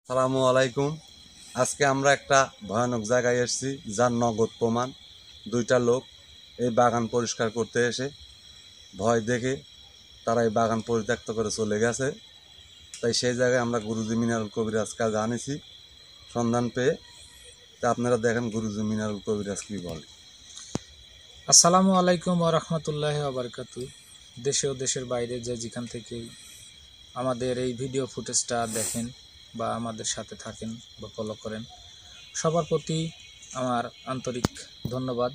সালামু আলাইকুম। আজকে আমরা একটা ভয়ানক জায়গায় এসেছি, যার নগদ প্রমাণ। দুইটা লোক এই বাগান পরিষ্কার করতে এসে ভয় দেখে তারা এই বাগান পরিত্যক্ত করে চলে গেছে। তাই সেই জায়গায় আমরা গুরুজি মিনারুল কবিরাজ কাছে আনেছি সন্ধান পেয়ে। তা আপনারা দেখেন গুরুজি মিনারুল কবিরাজ কি বলে। আসসালামু আলাইকুম ওয়া রাহমাতুল্লাহি ওয়া বারাকাতুহু। দেশে ও দেশের বাইরে যে যেখান থেকে আমাদের এই ভিডিও ফুটেজটা দেখেন বা আমাদের সাথে থাকেন বা ফলো করেন, সবার প্রতি আমার আন্তরিক ধন্যবাদ।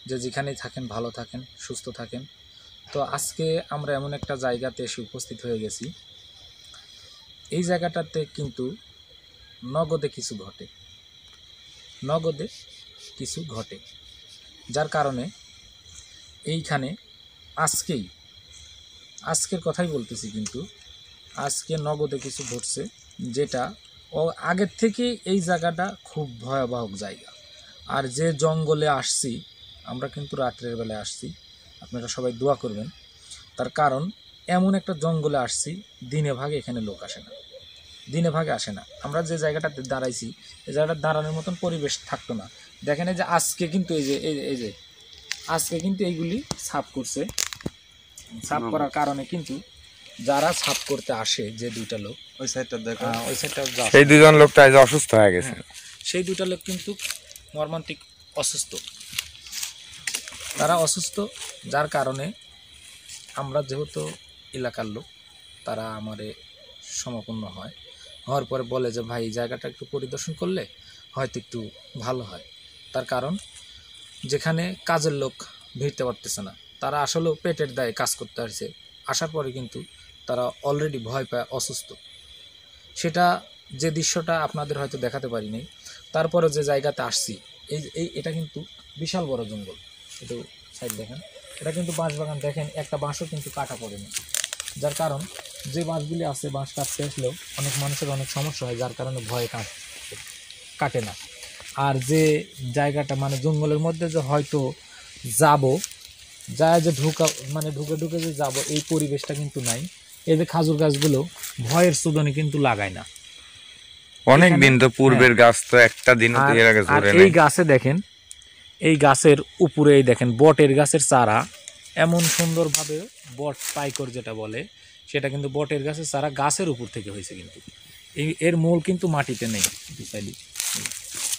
যে যেখানেই থাকেন ভালো থাকেন, সুস্থ থাকেন। তো আজকে আমরা এমন একটা জায়গাতে এসে উপস্থিত হয়ে গেছি। এই জায়গাটাতে কিন্তু নগদে কিছু ঘটে, নগদে কিছু ঘটে, যার কারণে এইখানে আজকের কথাই বলতেছি, কিন্তু আজকে নগদে কিছু ঘটছে, যেটা আগের থেকে এই জায়গাটা খুব ভয়াবহ জায়গা। আর যে জঙ্গলে আসছি আমরা, কিন্তু রাত্রের বেলায় আসছি, আপনারা সবাই দোয়া করবেন। তার কারণ এমন একটা জঙ্গলে আসছি, দিনে ভাগে এখানে লোক আসে না, দিনে ভাগে আসে না। আমরা যে জায়গাটাতে দাঁড়াইছি, এই জায়গাটা দাঁড়ানোর মতন পরিবেশ থাকতো না। দেখেন এই যে আজকে কিন্তু এই যে আজকে কিন্তু এইগুলি সাফ করছে। সাফ করার কারণে কিন্তু যারা সাফ করতে আসে, যে দুইটা লোক ওই সাইডটা দেখো, ওই সাইডটা, সেই দুজন লোকটা আজ অসুস্থ হয়ে গেছে। সেই দুইটা লোক কিন্তু মর্মান্তিক অসুস্থ। তারা অসুস্থ, যার কারণে আমরা যেহেতু এলাকার লোক, তারা আমারে সমাপন্ন হওয়ার পরে বলে যে ভাই এই জায়গাটা একটু পরিদর্শন করলে হয়তো একটু ভালো হয়। তার কারণ যেখানে কাজের লোক ভিড়তে পারতেছে না, তারা আসলেও পেটের দায়ে কাজ করতে আসছে। আসার পরে কিন্তু তারা অলরেডি ভয় পায়, অসুস্থ। সেটা যে দৃশ্যটা আপনাদের হয়তো দেখাতে পারিনি। তারপরে যে জায়গাতে আসছি, এটা কিন্তু বিশাল বড় জঙ্গল। একটু সাইড দেখেন, এটা কিন্তু বাঁশ বাগান। দেখেন একটা বাঁশও কিন্তু কাটা পড়েনি, যার কারণ যে বাঁশগুলি আছে, বাঁশ কাটতে আসলেও অনেক মানুষের অনেক সমস্যা হয়, যার কারণে ভয়ে কাটে না। আর যে জায়গাটা মানে জঙ্গলের মধ্যে যে হয়তো যাব, যায় যে ঢুকে ঢুকে যে যাব, এই পরিবেশটা কিন্তু নাই। এই যে খাজুর গাছগুলো ভয়ের সুদনে কিন্তু লাগায় না। অনেক দিন তো পূর্বের গাছ, তো একটা দিনও তো এর আগে আর ঝরে এই নাই। গাছে দেখেন, এই গাছের উপরে এই দেখেন বটের গাছের চারা, এমন সুন্দরভাবে বট পাইকর যেটা বলে, সেটা কিন্তু বটের গাছের চারা গাছের উপর থেকে হয়েছে। কিন্তু এর মূল কিন্তু মাটিতে নেই,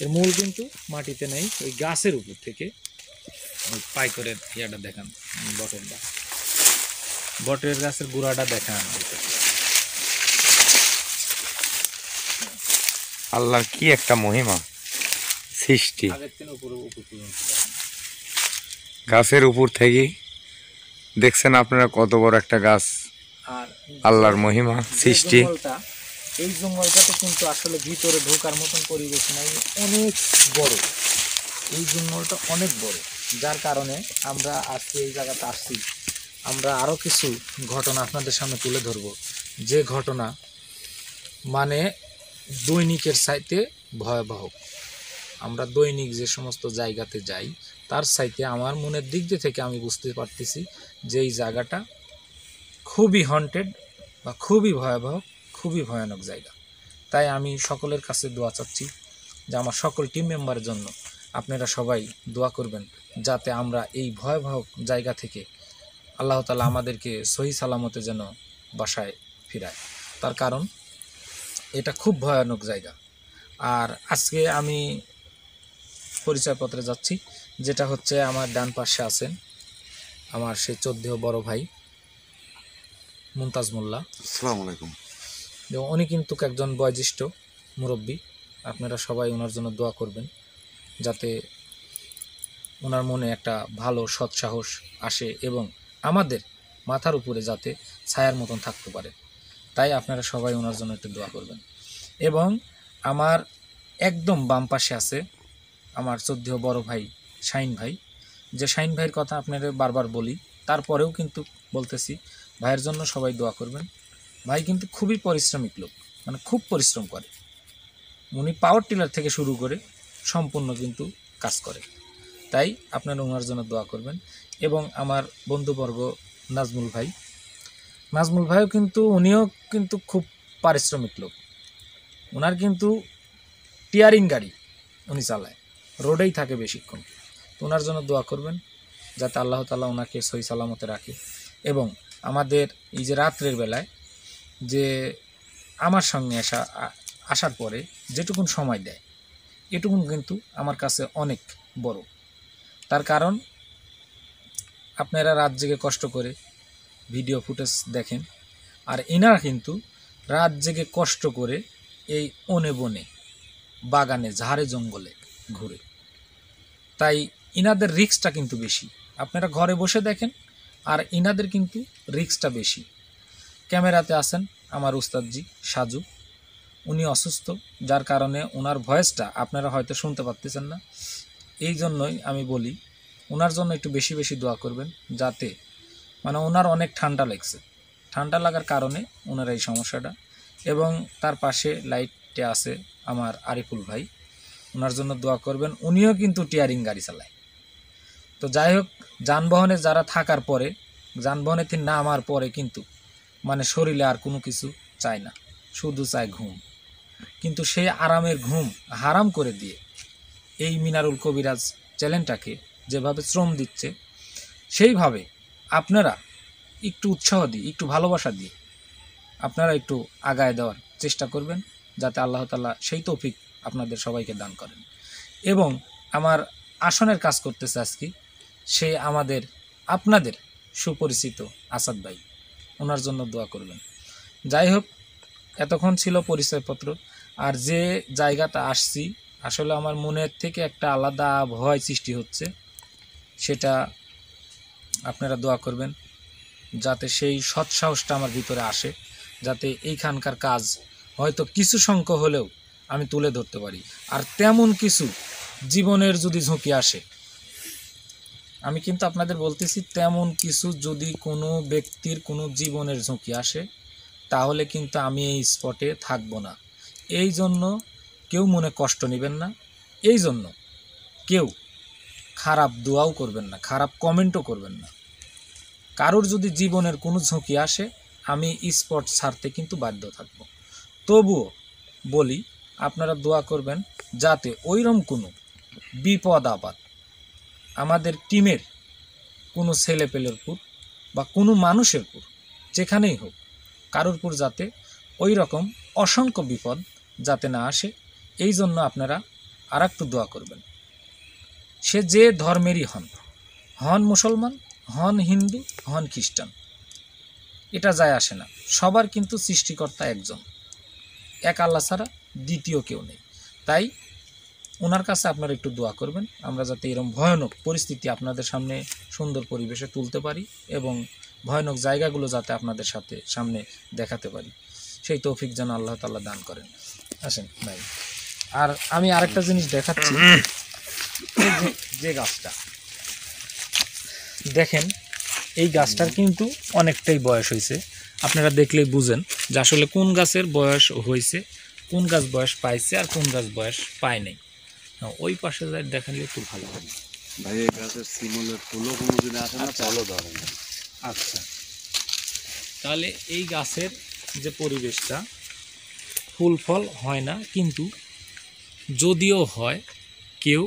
এর মূল কিন্তু মাটিতে নেই, ওই গাছের উপর থেকে। ওই পাইকরের ইয়াটা দেখান, বটের গাছের গোড়াটা দেখান। আল্লাহর কি একটা মহিমা সৃষ্টি। গাছের উপর থেকে দেখছেন আপনারা কত বড় একটা গাছ, আর আল্লাহর মহিমা সৃষ্টি। এই জঙ্গলটাতে কিন্তু আসলে ভিতরে ঢোকার মতন পরিবেশ নাই, অনেক বড়। এই জঙ্গলটা অনেক বড়, যার কারণে আমরা আজকে এই জায়গাতে আসছি। আমরা আরও কিছু ঘটনা আপনাদের সামনে তুলে ধরব, যে ঘটনা মানে দৈনিকের চাইতে ভয়াবহ। আমরা দৈনিক যে সমস্ত জায়গাতে যাই, তার চাইতে আমার মনের দিক থেকে আমি বুঝতে পারতেছি যে এই জায়গাটা খুবই হন্টেড বা খুবই ভয়াবহ, খুবই ভয়ানক জায়গা। তাই আমি সকলের কাছে দোয়া চাচ্ছি যে আমার সকল টিম মেম্বারের জন্য আপনারা সবাই দোয়া করবেন, যাতে আমরা এই ভয়াবহ জায়গা থেকে আল্লাহ তাআলা আমাদেরকে সহি সালামতে যেন বাসায় ফিরায়। তার কারণ এটা খুব ভয়ানক জায়গা। আর আজকে আমি পরিচয়পত্রে যাচ্ছি, যেটা হচ্ছে আমার ডান পাশে আছেন আমার সেই 14 বড় ভাই মুমতাজ মোল্লা। আসসালামু আলাইকুম। উনি কিন্তু একজন বয়োজ্যেষ্ঠ মুরব্বী। আপনারা সবাই ওনার জন্য দোয়া করবেন, যাতে ওনার মনে একটা ভালো সৎসাহস আসে এবং আমাদের মাথার উপরে যাতে ছায়ার মতন থাকতে পারে। তাই আপনারা সবাই ওনার জন্য একটু দোয়া করবেন। এবং আমার একদম বাম পাশে আছে আমার 14 বড় ভাই শাহিন ভাই। যে শাহিন ভাইয়ের কথা আপনারা বারবার বলি, তারপরেও কিন্তু বলতেছি, ভাইয়ের জন্য সবাই দোয়া করবেন। ভাই কিন্তু খুবই পরিশ্রমিক লোক, মানে খুব পরিশ্রম করে। উনি পাওয়ার টিলার থেকে শুরু করে সম্পূর্ণ কিন্তু কাজ করে। তাই আপনারা ওনার জন্য দোয়া করবেন। এবং আমার বন্ধুবর্গ নাজমুল ভাইও কিন্তু উনিও কিন্তু খুব পারিশ্রমিক লোক। ওনার কিন্তু টিয়ারিং গাড়ি উনি চালায়, রোডেই থাকে বেশিক্ষণ। তো ওনার জন্য দোয়া করবেন যাতে আল্লাহ তাআলা ওনাকে সহি সালামতে রাখে। এবং আমাদের এই যে রাত্রের বেলায় যে আমার সঙ্গে আসার পরে যেটুকুন সময় দেয়, এটুকুন কিন্তু আমার কাছে অনেক বড়। তার কারণ আপনারা রাত জেগে কষ্ট করে ভিডিও ফুটেজ দেখেন, আর এনারা কিন্তু রাত জেগে কষ্ট করে এই বনে বনে, বাগানে, ঝাড়ে জঙ্গলে ঘুরে। তাই ইনাদের রিস্কটা কিন্তু বেশি। আপনারা ঘরে বসে দেখেন, আর ইনাদের কিন্তু রিস্কটা বেশি। ক্যামেরাতে আছেন আমার উস্তাদজি সাজু, উনি অসুস্থ, যার কারণে ওনার ভয়েসটা আপনারা হয়তো শুনতে পাচ্ছেন না। এই জন্যই আমি বলি ওনার জন্য একটু বেশি বেশি দোয়া করবেন, যাতে মানে ওনার অনেক ঠান্ডা লাগছে, ঠান্ডা লাগার কারণে ওনার এই সমস্যাটা। এবং তার পাশে লাইটে আছে আমার আরিফুল ভাই, ওনার জন্য দোয়া করবেন, উনিও কিন্তু টিয়ারিং গাড়ি চালায়। তো যাই হোক, যানবাহনে যারা থাকার পরে, যানবাহনে নামার পরে কিন্তু মানে শরীরে আর কোনো কিছু চায় না, শুধু চায় ঘুম। কিন্তু সেই আরামের ঘুম হারাম করে দিয়ে এই মিনারুল কবিরাজ চ্যানেলটাকে যেভাবে শ্রম দিচ্ছে, সেইভাবে আপনারা একটু উৎসাহ দিয়ে, একটু ভালোবাসা দিয়ে আপনারা একটু আগায় দেওয়ার চেষ্টা করবেন, যাতে আল্লাহ তাআলা সেই তৌফিক আপনাদের সবাইকে দান করেন। এবং আমার আসনের কাজ করতেছে আজকে সে আমাদের আপনাদের সুপরিচিত আসাদ ভাই, ওনার জন্য দোয়া করবেন। যাই হোক, এতক্ষণ ছিল পরিচয়পত্র। আর যে জায়গাটা আসছি, আসলে আমার মনের থেকে একটা আলাদা ভয় সৃষ্টি হচ্ছে, সেটা আপনারা দোয়া করবেন যাতে সেই সৎসাহসটা আমার ভিতরে আসে, যাতে এইখানকার কাজ হয়তো কিছু সংখ্যক হলেও আমি তুলে ধরতে পারি। আর তেমন কিছু জীবনের যদি ঝুঁকি আসে, আমি কিন্তু আপনাদের বলতেছি, তেমন কিছু যদি কোনো ব্যক্তির কোনো জীবনের ঝুঁকি আসে, তাহলে কিন্তু আমি এই স্পটে থাকবো না। এই জন্য কেউ মনে কষ্ট নেবেন না, এই জন্য কেউ খারাপ দোয়াও করবেন না, খারাপ কমেন্টও করবেন না। কারোর যদি জীবনের কোনো ঝুঁকি আসে, আমি স্পট ছাড়তে কিন্তু বাধ্য থাকব। তবুও বলি, আপনারা দোয়া করবেন যাতে ওইরকম কোনো বিপদ আপদ আমাদের টিমের কোনো ছেলেপেলের উপর বা কোনো মানুষের উপর, যেখানেই হোক, কারোর উপর যাতে ওই রকম অসংখ্য বিপদ যাতে না আসে, এই জন্য আপনারা আর একটু দোয়া করবেন। সে যে ধর্মেরই হন মুসলমান, হন হিন্দু, হন খ্রিস্টান, এটা যায় আসে না। সবার কিন্তু সৃষ্টিকর্তা একজন, এক আল্লাহ ছাড়া দ্বিতীয় কেউ নেই। তাই ওনার কাছে আপনারা একটু দোয়া করবেন, আমরা যাতে এরকম ভয়ানক পরিস্থিতি আপনাদের সামনে সুন্দর পরিবেশে তুলতে পারি, এবং ভয়ানক জায়গাগুলো যাতে আপনাদের সামনে দেখাতে পারি, সেই তৌফিক যেন আল্লাহ তাআলা দান করেন। আসেন ভাই, আর আমি আরেকটা জিনিস দেখাচ্ছি। যে গাছটা দেখেন, এই গাছটার কিন্তু অনেকটাই বয়স হয়েছে। আপনারা দেখলেই বুঝেন যে আসলে কোন গাছের বয়স হয়েছে, কোন গাছ বয়স পাইছে, আর কোন গাছ বয়স পায় নাই। ওই পাশে যাই দেখালে একটু ভালো হবে ভাই। এই গাছের শিমুলের ফুলও কোনোদিন আসে না, ফলও ধরে না। আচ্ছা, তাহলে এই গাছের যে পরিবেশটা, ফুল ফল হয় না, কিন্তু যদিও হয় কেউ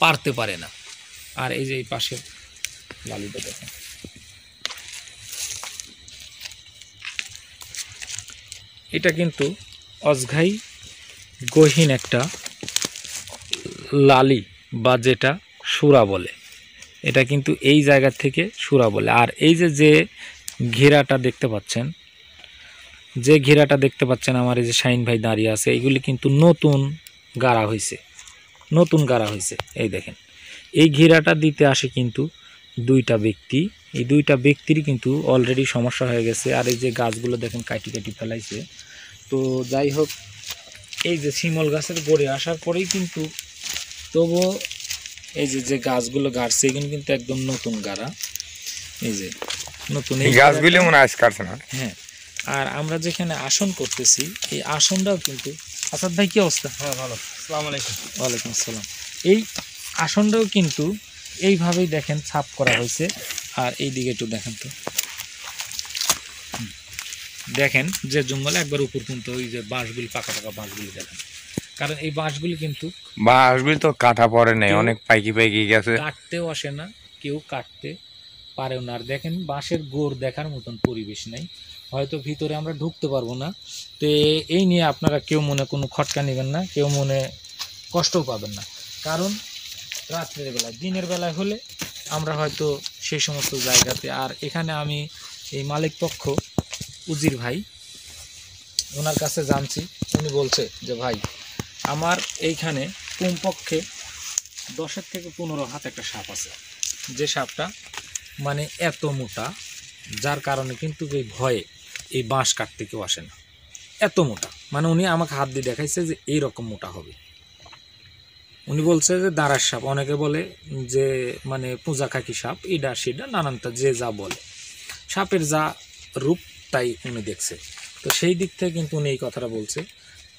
পারতে পারে না। আর এই যে এই পাশের লালিটা দেখেন, এটা কিন্তু অজঘাই গহীন একটা লালি, বা যেটা সুরা বলে, এটা কিন্তু এই জায়গা থেকে সুরা বলে। আর এই যে ঘেরাটা দেখতে পাচ্ছেন, আমার এই যে শাহিন ভাই দাঁড়িয়ে আছে, এইগুলি কিন্তু নতুন গাড়া হয়েছে। এই দেখেন, এই ঘেরাটা দিতে আসে কিন্তু দুইটা ব্যক্তি, এই দুইটা ব্যক্তিরই কিন্তু অলরেডি সমস্যা হয়ে গেছে। আর এই যে গাছগুলো দেখেন কাটি ফেলাইছে। তো যাই হোক, এই যে শিমল গাছের গড়ে আসার পরেই কিন্তু তবুও এই যে গাছগুলো গাড়ছে, এগুলো কিন্তু একদম নতুন গাড়া। এই যে নতুন এই গাছগুলি মনে হয় কাটছে না। হ্যাঁ, আর আমরা যেখানে আসন করতেছি, এই আসনটাও কিন্তু, আসাদ ভাই কি অবস্থা? হ্যাঁ ভালো, আসসালামু আলাইকুম। ওয়ালাইকুম আসসালাম। এই আসনটাও কিন্তু এইভাবেই দেখেন ছাপ করা হয়েছে। আর এই দিকে একটু দেখেন তো, দেখেন যে জঙ্গলে একবার উপর পর্যন্ত ওই যে বাঁশগুলি পাকা পাকা বাঁশগুলি দেখেন, কারণ এই বাঁশগুলি কিন্তু বাঁশগুলি তো কাটা পড়ে নেই, কেউ- অনেক পাইকি পাইকি গেছে। কাটতেও আসে না, কেউ কাটতে পারেও না। আর দেখেন বাঁশের গোড় দেখার মতন পরিবেশ নেই, হয়তো ভিতরে আমরা ঢুকতে পারবো না। তো এই নিয়ে আপনারা কেউ মনে কোনো খটকা নেবেন না, কেউ মনে কষ্টও পাবেন না, কারণ রাত্রের বেলায়, দিনের বেলায় হলে আমরা হয়তো সেই সমস্ত জায়গাতে। আর এখানে আমি এই মালিক পক্ষ উজির ভাই, ওনার কাছে জানছি, উনি বলছে যে ভাই আমার এইখানে কমপক্ষে 10 থেকে 15 হাত একটা সাপ আছে, যে সাপটা মানে এত মোটা, যার কারণে কিন্তু এই ভয়ে এই বাঁশ কাটতে কেউ আসে না, এত মোটা। মানে উনি আমাকে হাত দিয়ে দেখাইছে যে এই রকম মোটা হবে। উনি বলছে যে দাঁড়ার সাপ, অনেকে বলে যে মানে পূজা খাকি সাপ, এটা সেটা নানানটা যে যা বলে, সাপের যা রূপ তাই উনি দেখছে। তো সেই দিক থেকে কিন্তু উনি এই কথাটা বলছে।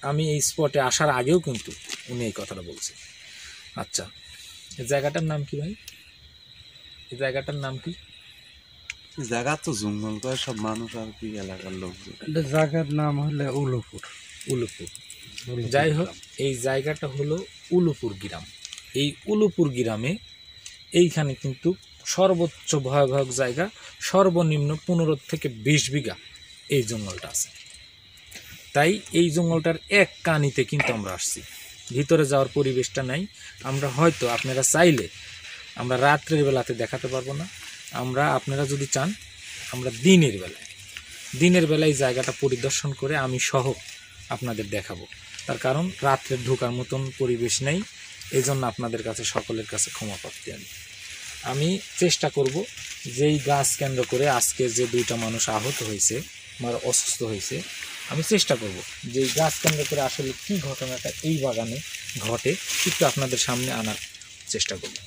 আমি এই স্পটে আসার আগেও কিন্তু উনি এই কথাটা বলছে। আচ্ছা, এই জায়গাটার নাম কি ভাই? এই জায়গাটার নাম কি? জায়গা তো জঙ্গল করে সব মানুষ আর কি এলাকার লোকজন। জায়গার নাম হলে উলুপুর। উলুপুর। যাই হোক, এই জায়গাটা হলো উলুপুর গ্রাম। এই উলুপুর গ্রামে এইখানে কিন্তু সর্বোচ্চ ভয়াবহ জায়গা, সর্বনিম্ন 15 থেকে 20 বিঘা এই জঙ্গলটা আছে। তাই এই জঙ্গলটার এক কানিতে কিন্তু আমরা আসছি, ভিতরে যাওয়ার পরিবেশটা নাই। আমরা হয়তো আপনারা চাইলে আমরা রাত্রের বেলাতে দেখাতে পারবো না, আমরা আপনারা যদি চান আমরা দিনের বেলায় জায়গাটা পরিদর্শন করে আমি সহ আপনাদের দেখাবো। তার কারণ রাত্রে ঢোকার মতন পরিবেশ নেই, এই জন্য আপনাদের কাছে সকলের কাছে ক্ষমা প্রার্থী। আমি চেষ্টা করব যেই গাছ কেন্দ্র করে আজকে যে 2টা মানুষ আহত হয়েছে বা অসুস্থ হয়েছে, আমি চেষ্টা করব যে এই গাছ কেন্দ্র করে আসলে কী ঘটনাটা এই বাগানে ঘটে একটু আপনাদের সামনে আনার চেষ্টা করব।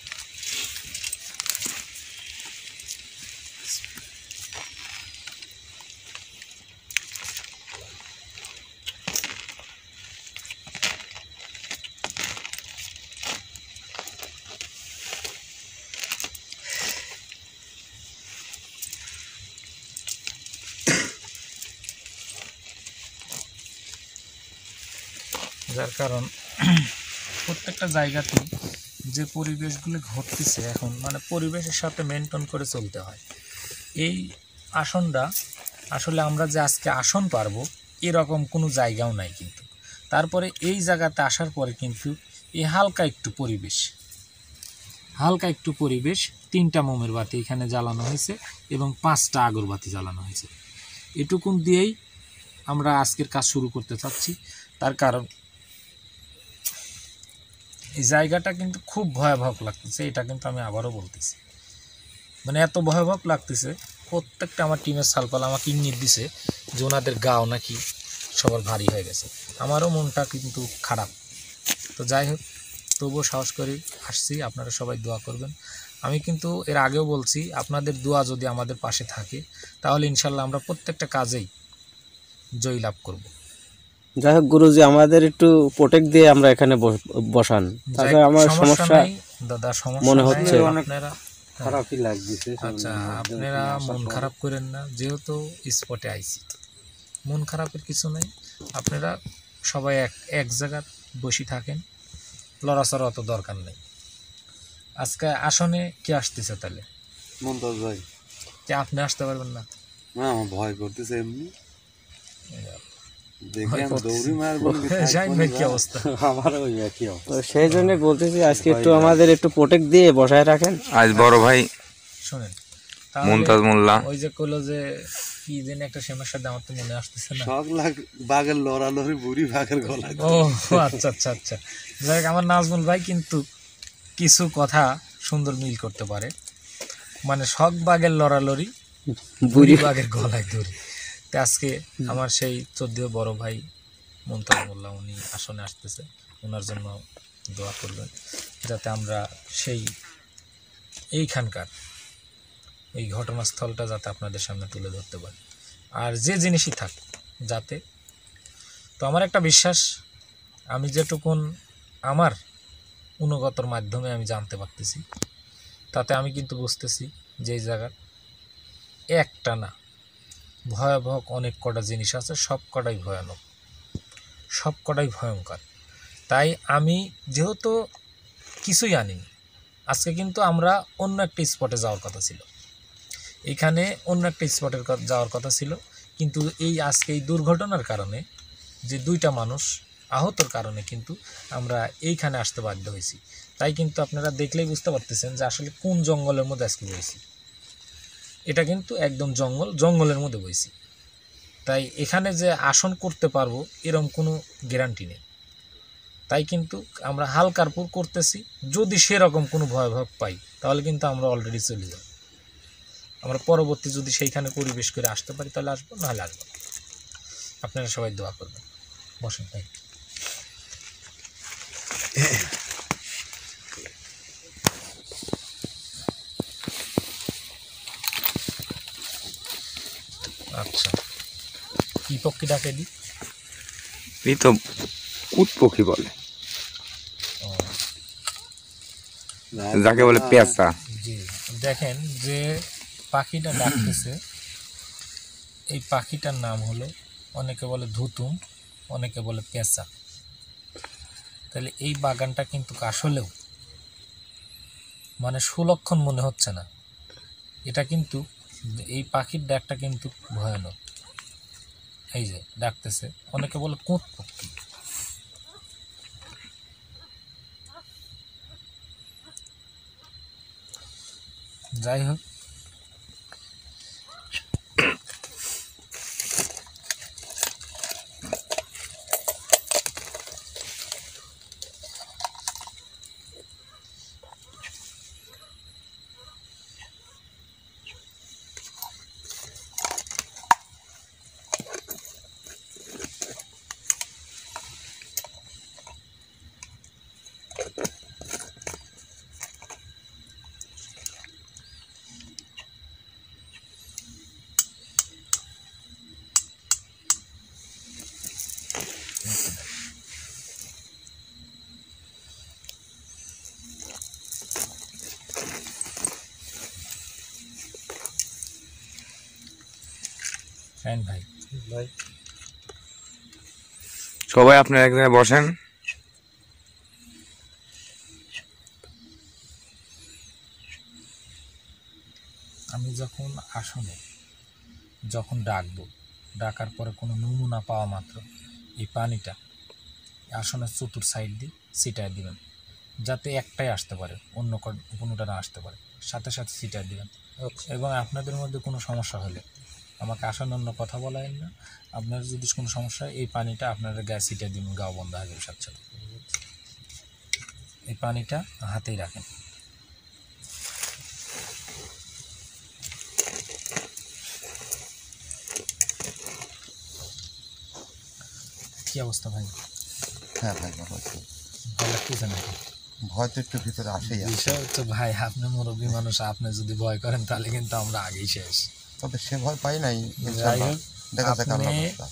যার কারণ প্রত্যেকটা জায়গাতেই যে পরিবেশগুলি ঘটতেছে এখন, মানে পরিবেশের সাথে মেনটেন করে চলতে হয়। এই আসনটা আসলে আমরা যে আজকে আসন পারবো এরকম কোনো জায়গাও নাই কিন্তু। তারপরে এই জায়গাতে আসার পরে কিন্তু এই হালকা একটু পরিবেশ 3টা মোমের বাতি এখানে জ্বালানো হয়েছে এবং 5টা আগরবাতি জ্বালানো হয়েছে। এটুকুন দিয়েই আমরা আজকের কাজ শুরু করতে চাচ্ছি। তার কারণ এই জায়গাটা কিন্তু খুব ভয়াবহ লাগতেছে, এটা কিন্তু আমি আবারও বলতেছি, মানে এত ভয়াবহ লাগতেছে। প্রত্যেকটা আমার টিমের সালপাল আমাকে ইঙ্গিত দিছে যে ওনাদের গাও নাকি সবার ভারী হয়ে গেছে। আমারও মনটা কিন্তু খারাপ। তো যাই হোক, তবুও সাহস করে আসছি, আপনারা সবাই দোয়া করবেন। আমি কিন্তু এর আগেও বলছি, আপনাদের দোয়া যদি আমাদের পাশে থাকে তাহলে ইনশাল্লাহ আমরা প্রত্যেকটা কাজেই জয় লাভ করব। যাই হোক গুরুজি, আমাদের একটু প্রোটেক্ট দিয়ে আমরা এখানে বসান, তাছাড়া আমার সমস্যা নাই দাদা, সমস্যা মনে নাই, হচ্ছে। আপনারা খারাপই লাগছে। আচ্ছা, আপনারা মন খারাপ করেন না, যেহেতু স্পটে আইছি, মন খারাপের কিছু নেই। আপনারা সবাই এক জায়গায় বসে থাকেন, লড়াচড়া অত দরকার নেই। আজকে আসনে কে আসতেছে তাহলে? মমতাজ ভাই, যে আপনি আসতে পারবেন না? না আমার ভয় করতেছে এমনি, দেখি ভয় আমি করতেছে। দৌড়ি মারবো নাকি থাকবো শাহিন না ভাই কি জানো? অবস্থা? আমার ওই একই অবস্থা। তো সেই জন্য বলতেছি আজকে একটু আমাদের একটু প্রোটেক্ট দিয়ে বসায় রাখেন। আজ বড় ভাই শোনেন, মুমতাজ মোল্লা ওই যে কইলো যে কি যেন একটা সমস্যা, আমার তো মনে আসতেছে না। শখ লাগ বাঘের লড়ালড়ি, বুড়ি বাঘের গলা। ও আচ্ছা আচ্ছা আচ্ছা, যাই হোক, আমার নাজমুল ভাই কিন্তু কিছু কথা সুন্দর মিল করতে পারে, মানে শখ বাঘের লড়ালড়ি, বুড়ি বাঘের গলায় দড়ি। তো আজকে আমার সেই 14 বড় ভাই মুমতাজ মোল্লা, উনি আসনে আসতেছে, ওনার জন্য দোয়া করবেন যাতে আমরা সেই এইখানকার এই ঘটনাস্থলটা যাতে আপনাদের সামনে তুলে ধরতে পারি, আর যে জিনিসই থাক যাতে। তো আমার একটা বিশ্বাস, আমি যেটুকুন আমার অনুগতর মাধ্যমে আমি জানতে পারতেছি, তাতে আমি কিন্তু বুঝতেছি যে এই জায়গার একটা না ভয়াবহ অনেক কটা জিনিস আছে, সব কটাই ভয়ানক, সব কটাই ভয়ঙ্কর। তাই আমি যেহেতু কিছুই আনিনি, আজকে কিন্তু আমরা অন্য একটা স্পটে যাওয়ার কথা ছিল, এখানে অন্য একটা স্পটে যাওয়ার কথা ছিল, কিন্তু এই আজকে এই দুর্ঘটনার কারণে যে 2টা মানুষ আহতর কারণে কিন্তু আমরা এইখানে আসতে বাধ্য হয়েছি। তাই কিন্তু আপনারা দেখলেই বুঝতে পারতেছেন যে আসলে কোন জঙ্গলের মধ্যে আজকে বইছি। এটা কিন্তু একদম জঙ্গলের মধ্যে বইছি। তাই এখানে যে আসন করতে পারবো এরকম কোনো গ্যারান্টি নেই। তাই কিন্তু আমরা হালকারপুর করতেছি, যদি সেরকম কোনো ভয়াবহ পাই তাহলে কিন্তু আমরা অলরেডি চলে যাব। আমরা পরবর্তী যদি সেইখানে পরিবেশ করে আসতে পারি তাহলে আসবো, নাহলে আসবো না। আপনারা সবাই দোয়া করবেন। বসেন ভাই। আচ্ছা, কি পক্ষী ডাকে দিই? এই তো কুট পক্ষী বলে, যাকে বলে পেঁচা। জি, দেখেন যে পাখিটা ডাকতেছে, এই পাখিটার নাম হলো, অনেকে বলে ধুতুম, অনেকে বলে পেঁচা। তাহলে এই বাগানটা কিন্তু আসলেও মানে সুলক্ষণ মনে হচ্ছে না। এটা কিন্তু এই পাখির ডাকটা কিন্তু ভয়ানক। এই যে ডাকতেছে, অনেকে বলে কোঁত পক্ষী। যাই হোক, শাহিন ভাই, সবাই আপনারা এক জায়গায় বসেন। আমি যখন আসনে যখন ডাকবো, ডাকার পরে কোনো নমুনা পাওয়া মাত্র এই পানিটা আসনের চতুর সাইড দিয়ে ছিটায় দিবেন, যাতে একটাই আসতে পারে, অন্য কোনোটা না আসতে পারে, সাথে সাথে ছিটায় দিবেন। এবং আপনাদের মধ্যে কোনো সমস্যা হলে আমাকে আসন অন্য কথা বলেন না, আপনার যদি কোনো সমস্যা হয় এই পানিটা আপনারা গায়ে ছিটায় দিবেন, গাও বন্ধ হয়ে যাবে সাথে সাথে। এই পানিটা হাতেই রাখেন। কি অবস্থা ভাই? হ্যাঁ ভাই, ভালো আছি। ভালো লাগতেছে নাকি? ভয় তো একটু ভিতরে আসেই আছে, বিষয় হচ্ছে ভাই, আপনি মুরব্বী মানুষ, আপনি যদি ভয় করেন তাহলে কিন্তু আমরা আগেই শেষ। তবে সে ভয় পাই নাই। যাই ইনশাআল্লাহ হোক, দেখা যাক আল্লাহর আপনি রাস্তা।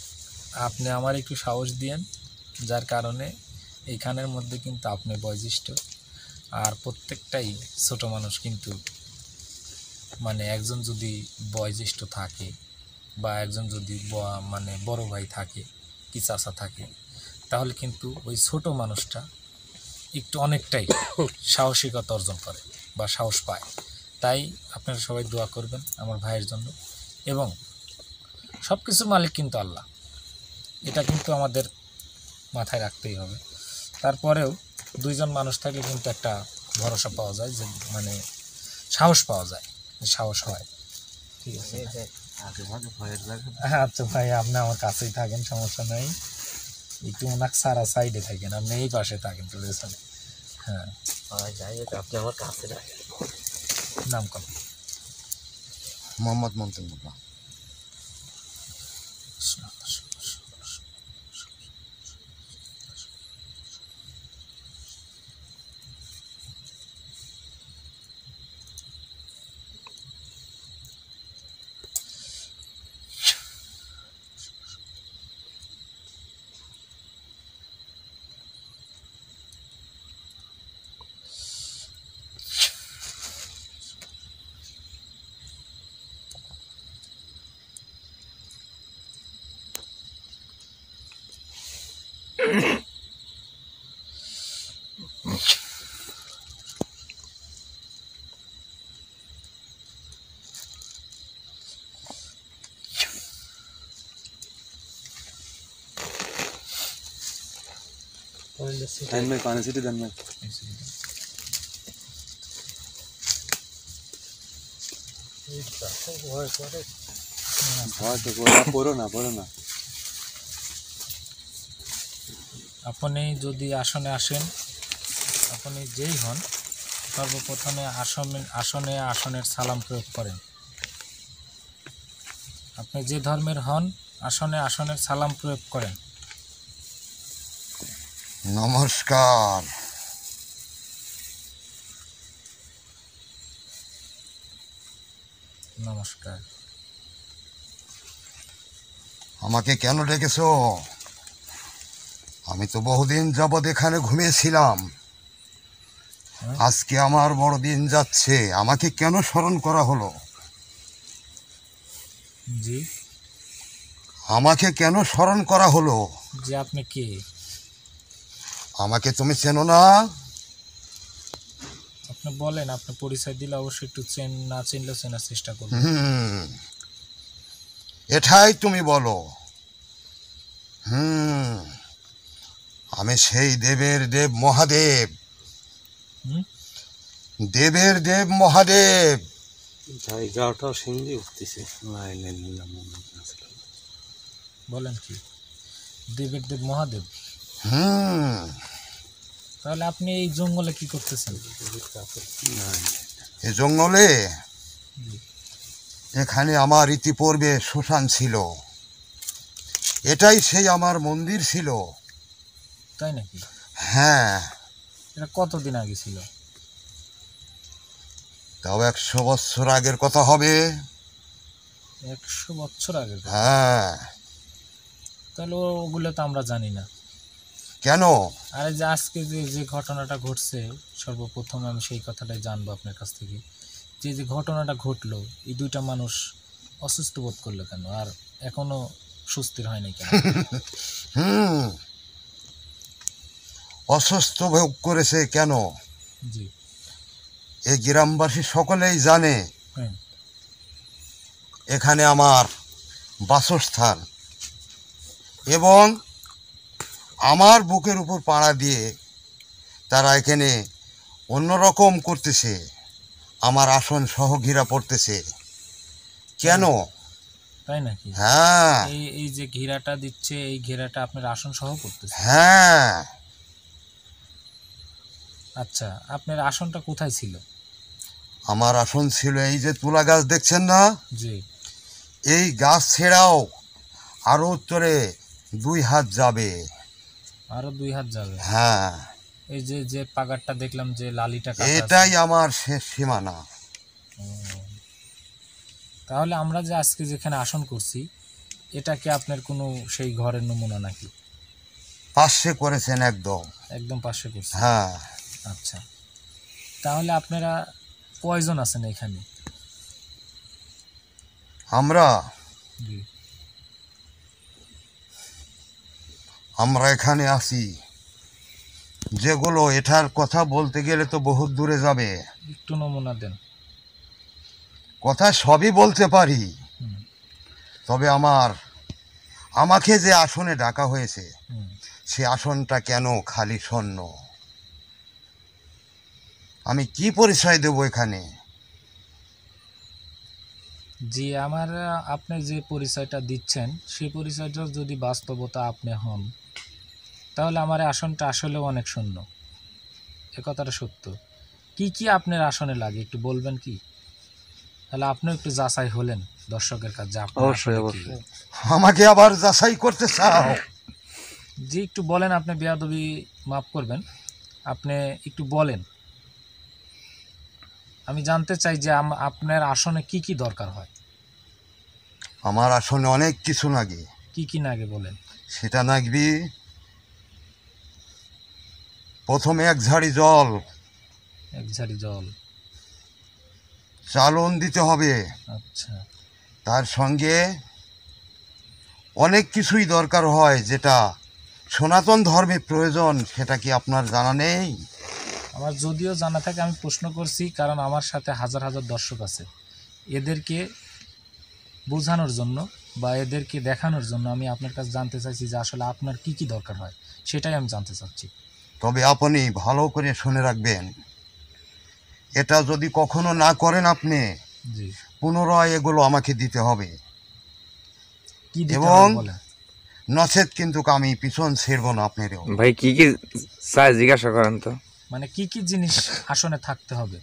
আপনি আমার একটু সাহস দিয়েন, যার কারণে এইখানের মধ্যে কিন্তু আপনি বয়োজ্যেষ্ঠ, আর প্রত্যেকটাই ছোট মানুষ কিন্তু, মানে একজন যদি বয়োজ্যেষ্ঠ থাকে বা একজন যদি মানে বড় ভাই থাকে, কি চাচা থাকে, তাহলে কিন্তু ওই ছোট মানুষটা একটু অনেকটাই সাহসিকতা অর্জন করে বা সাহস পায়। তাই আপনারা সবাই দোয়া করবেন আমার ভাইয়ের জন্য। এবং সব কিছুর মালিক কিন্তু আল্লাহ, এটা কিন্তু আমাদের মাথায় রাখতেই হবে। তারপরেও 2জন মানুষ থাকলে কিন্তু একটা ভরসা পাওয়া যায়, যে মানে সাহস পাওয়া যায়, সাহস হয়। ঠিক আছে, আচ্ছা ভাই, আপনি আমার কাছেই থাকেন, সমস্যা নেই। একটু ওনাকে সারা সাইডে থাকেন, আপনি এই পাশে থাকেন পেছনে। হ্যাঁ, যাই হোক, আপনি আমার কাছে থাকেন। নাম কত? মোহাম্মদ মমতাজুল্লাহ। দেন ভাই পানি সিটি দেন ভাই। ভয় তো পড়ো না, পড়ো না। আপনি যদি আসনে আসেন, আপনি যেই হন, সর্বপ্রথমে আসনের সালাম প্রয়োগ করেন। আপনি যে ধর্মের হন, আসনের সালাম প্রয়োগ করেন। নমস্কার। নমস্কার। আমাকে কেন ডেকেছো? আমি তো বহুদিন যাবৎ এখানে ঘুমিয়েছিলাম। আজকে আমার বড় দিন যাচ্ছে, আমাকে কেন স্মরণ করা হলো? জি আমাকে কেন স্মরণ করা হলো? যে আপনি কে? আমাকে তুমি চেনো না? আপনি বলেন, আপনি পরিচয় দিলে অবশ্যই একটু না চিনলে চেনার চেষ্টা করবেন। এটাই তুমি বলো। আমি সেই দেবের দেব মহাদেব। হুম? দেবের দেব মহাদেব। জায়গাটাও সিন্ধি উঠতেছে। বলেন কি? দেবের দেব মহাদেব? তাহলে আপনি এই জঙ্গলে কি করতেছেন? এই জঙ্গলে এখানে আমার ইতিপূর্বে শ্মশান ছিল, এটাই সেই আমার মন্দির ছিল। তাই নাকি? হ্যাঁ। এটা কতদিন আগে ছিল? তাও 100 বছর আগের কথা হবে। 100 বছর আগে? হ্যাঁ। তাহলে ওগুলো তো আমরা জানি না। কেন? আরে যে আজকে যে ঘটনাটা ঘটছে, সর্বপ্রথম আমি সেই কথাটাই জানবো আপনার কাছ থেকে। যে ঘটনাটা ঘটলো, এই দুইটা মানুষ অসুস্থ বোধ করলো কেন, আর এখনো সুস্থির হয়নি কেন? অসুস্থ ভোগ করেছে কেন? জি। এই গ্রামবাসী সকলেই জানে হ্যাঁ। এখানে আমার বাসস্থান, এবং আমার বুকের উপর পাড়া দিয়ে তারা এখানে অন্যরকম করতেছে, আমার আসন সহ ঘিরা পড়তেছে। কেন? তাই নাকি? হ্যাঁ। এই যে ঘেরাটা দিচ্ছে, এই ঘেরাটা আপনার আসন সহ করতেছে? হ্যাঁ। আচ্ছা, আপনার আসনটা কোথায় ছিল? আমার আসন ছিল এই যে তুলা গাছ দেখছেন না, জি। এই গাছ ছেড়াও আরো উত্তরে 2 হাত যাবে। আরো 2 হাত যাবে? হ্যাঁ। এই যে পাগারটা দেখলাম, যে লালিটা কাটা আছে। এটাই আমার শেষ সীমানা। তাহলে আমরা যে আজকে যেখানে আসন করছি, এটা কি আপনার কোনো সেই ঘরের নমুনা নাকি? পাশে করেছেন একদম। একদম পাশে করছি? হ্যাঁ। আচ্ছা, তাহলে আপনারা কয়জন আছেন এখানে? আমরা এখানে আছি, যেগুলো এটার কথা বলতে গেলে তো বহুত দূরে যাবে। একটু নমুনা দেন। কথা সবই বলতে পারি, তবে আমাকে যে আসনে ডাকা হয়েছে, সে আসনটা কেন খালি শূন্য? আমি কি পরিচয় দেব এখানে? জি, আপনি যে পরিচয়টা দিচ্ছেন, সেই পরিচয়টা যদি বাস্তবতা আপনি হন, তাহলে আমার আসনটা আসলেও অনেক শূন্য। এ কথাটা সত্য। কি আপনার আসনে লাগে একটু বলবেন কি? তাহলে আপনিও একটু যাচাই হলেন দর্শকের কাছে। অবশ্যই অবশ্যই। আমাকে আবার যাচাই করতে চাও? জি, একটু বলেন। আপনি বেয়াদবি মাফ করবেন, আপনি একটু বলেন। আমি জানতে চাই যে আপনার আসনে কি দরকার হয়। আমার আসনে অনেক কিছু লাগে। কি লাগে বলেন। সেটা লাগবে প্রথমে 1 ঝাড়ি জল। 1 ঝাড়ি জল? চালন দিতে হবে। আচ্ছা। তার সঙ্গে অনেক কিছুই দরকার হয়, যেটা সনাতন ধর্মের প্রয়োজন সেটা কি আপনার জানা নেই? আমার যদিও জানা থাকে, আমি প্রশ্ন করছি কারণ আমার সাথে হাজার হাজার দর্শক আছে। এদেরকে বোঝানোর জন্য বা এদেরকে দেখানোর জন্য আমি আপনার কাছে জানতে চাইছি যে আসলে আপনার কি কি দরকার হয়, সেটাই আমি জানতে চাচ্ছি। তবে আপনি ভালো করে শুনে রাখবেন, এটা যদি কখনো না করেন আপনি জি, পুনরায় এগুলো আমাকে দিতে হবে, কি দিতে এবং হবে বলেন। নচেত কিন্তু আমি পিছন ছেড়ব না আপনারও। ভাই কি কি চাই জিজ্ঞাসা করেন তো। মানে কি কি জিনিস আসনে থাকতে হবে?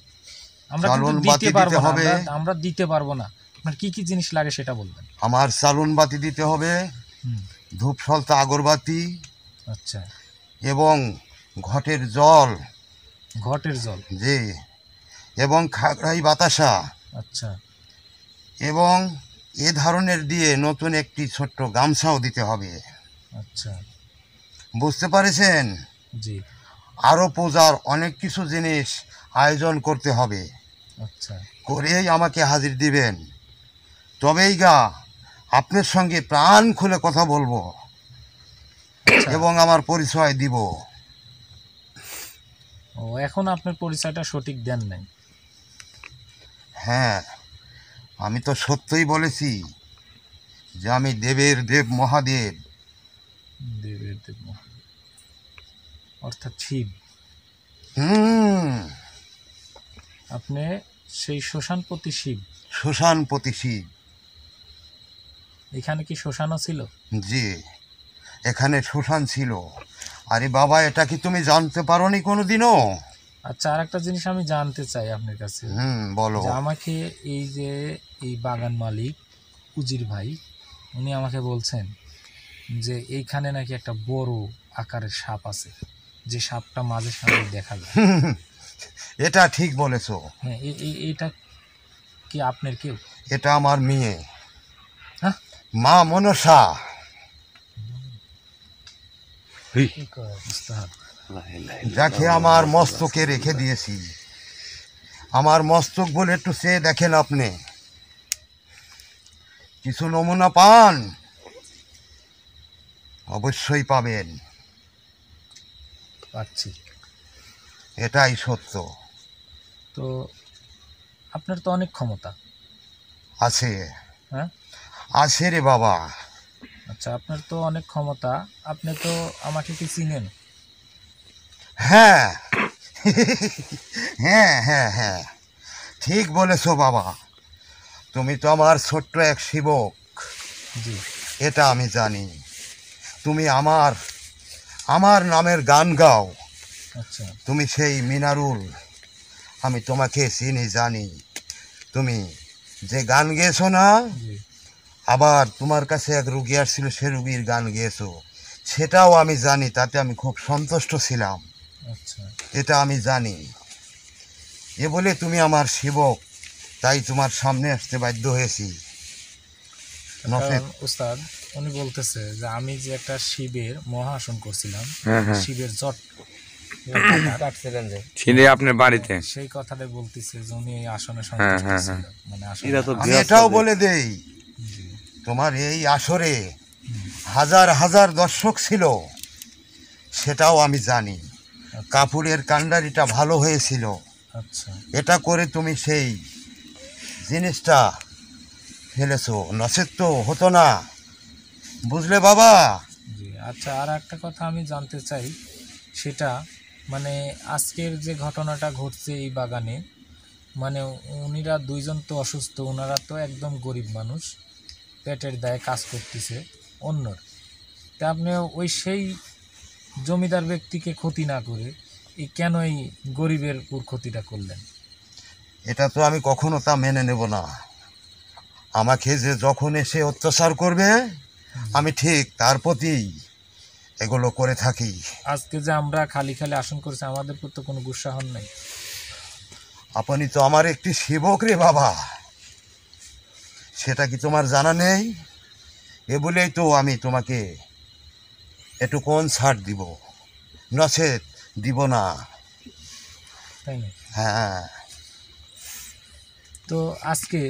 আমরা চালন কিন্তু বাতি দিতে পারবো দিতে না, হবে। আমরা দিতে পারবো না। আপনার কি কি জিনিস লাগে সেটা বলবেন। আমার চালন বাতি দিতে হবে, হুম, ধূপ সলতা আগরবাতি, আচ্ছা, এবং ঘটের জল, ঘটের জল, জি, এবং খাগড়াই বাতাসা, আচ্ছা, এবং এ ধরনের দিয়ে নতুন একটি ছোট্ট গামছাও দিতে হবে। আচ্ছা, বুঝতে পারেছেন? জি, আরও পূজার অনেক কিছু জিনিস আয়োজন করতে হবে, আচ্ছা, করেই আমাকে হাজির দিবেন। তবেই গা আপনার সঙ্গে প্রাণ খুলে কথা বলবো আচ্ছা। এবং আমার পরিচয় দিব। ও, এখন আপনার পরিচয়টা সঠিক দেন নাই। হ্যাঁ, আমি তো সত্যই বলেছি যে আমি দেবের দেব মহাদেব। দেবের দেব মহাদেব, অর্থাৎ শিব। হুম, আপনি সেই শ্মশানপতি শিব। শ্মশানপতি শিব। এখানে কি শ্মশানও ছিল? জি, এখানে শ্মশান ছিল। আরে বাবা, এটা কি তুমি জানতে পারোনি কোনোদিনও? আচ্ছা, আর একটা জিনিস আমি জানতে চাই আপনার কাছে, বলো। যে আমাকে এই যে এই বাগান মালিক উজির ভাই, উনি আমাকে বলছেন যে এইখানে নাকি একটা বড় আকারের সাপ আছে, যে সাপটা মাঝে সামনে দেখা যায়। এটা ঠিক বলেছো। হ্যাঁ, এটা কি আপনার কেউ? এটা আমার মেয়ে, হ্যাঁ, মা মনসা। কি কয় মুস্তাহাব? যাকে আমার মস্তকে রেখে দিয়েছি। আমার মস্তক বলে একটু চেয়ে দেখেন আপনি, কিছু নমুনা পান? অবশ্যই পাবেন, পাচ্ছি। এটাই সত্য। তো আপনার তো অনেক ক্ষমতা আছে, হ্যাঁ। আছে রে বাবা। আচ্ছা, আপনার তো অনেক ক্ষমতা, আপনি তো আমাকে কি চিনেন? হ্যাঁ হ্যাঁ হ্যাঁ হ্যাঁ, ঠিক বলেছো বাবা। তুমি তো আমার ছোট্ট এক সেবক, জি, এটা আমি জানি। তুমি আমার আমার নামের গান গাও। আচ্ছা, তুমি সেই মিনারুল, আমি তোমাকে চিনি জানি। তুমি যে গান গেয়েছো না, জি, আবার তোমার কাছে এক রুগী আসছিল, সে রুগীর গান গেয়েছো, সেটাও আমি জানি। তাতে আমি খুব সন্তুষ্ট ছিলাম, আচ্ছা। এটা আমি জানি। এ বলে তুমি আমার সেবক, তাই তোমার সামনে আসতে বাধ্য হয়েছি। নচেত কারণ উস্তাদ উনি বলতেছে যে আমি যে একটা শিবের মহাসন করছিলাম, হ্যাঁ হ্যাঁ, শিবের জট কাটছিলেন যে ছিঁড়ে আপনার বাড়িতে। সেই কথাটাই বলতেছে যে উনি এই আসনে হ্যাঁ, সন্তুষ্ট হ্যাঁ, ছিল। মানে আসলে আমি এটাও বলে দেই, তোমার এই আসরে হাজার হাজার দর্শক ছিল, সেটাও আমি জানি। কাপড়ের কান্ডারিটা ভালো হয়েছিল, আচ্ছা, এটা করে তুমি সেই জিনিসটা ফেলেছো, নচেত তো হতো না। বুঝলে বাবা? জি। আচ্ছা, আর একটা কথা আমি জানতে চাই, সেটা মানে আজকের যে ঘটনাটা ঘটছে এই বাগানে, মানে উনিরা দুইজন তো অসুস্থ, ওনারা তো একদম গরিব মানুষ, পেটের দায়ে কাজ করতেছে অন্যর। তা আপনি ওই সেই জমিদার ব্যক্তিকে ক্ষতি না করে এই কেন এই গরিবের উপর ক্ষতিটা করলেন? এটা তো আমি কখনো তা মেনে নেব না। আমাকে যে যখন এসে অত্যাচার করবে, আমি ঠিক তার প্রতি এগুলো করে থাকি। আজকে যে আমরা খালি খালি আসন করছি, আমাদের উপর তো কোনো গুসা হন নাই। আপনি তো আমার একটি সেবক রে বাবা, সেটা কি তোমার জানা নেই? এ বলেই তো আমি তোমাকে একটু কোন ছাড় দিব, নচেত দিব না। তাই না? হ্যাঁ, তো আজকে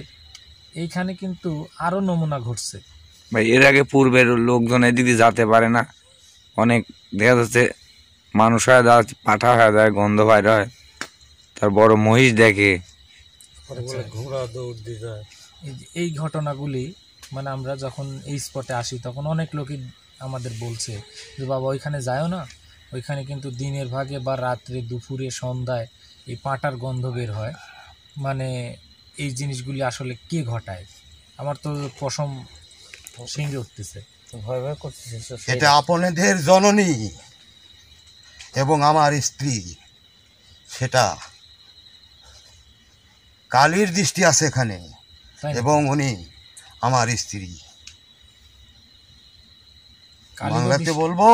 এইখানে কিন্তু আরো নমুনা ঘটছে। ভাই এর আগে পূর্বের লোকজন এদিকে যেতে পারে না, অনেক দেখা যাচ্ছে মানুষ হয়ে যায়, পাঠা হয়ে যায়, গন্ধ বাইর হয়, তার বড় মহিষ দেখে। এই ঘটনাগুলি মানে আমরা যখন এই স্পটে আসি তখন অনেক লোকই আমাদের বলছে যে বাবা ওইখানে যায়ও না, ওইখানে কিন্তু দিনের ভাগে বা রাত্রে দুপুরে সন্ধ্যায় এই পাটার গন্ধ বের হয়। মানে এই জিনিসগুলি আসলে কে ঘটায়? আমার তো পশম শিঙ্গে উঠতেছে, ভয় ভয় করতেছে এটা আপনাদের জননী এবং আমার স্ত্রী, সেটা কালীর দৃষ্টি আছে এখানে, তাই না? এবং উনি আমার স্ত্রী। বাংলাতে বলবো,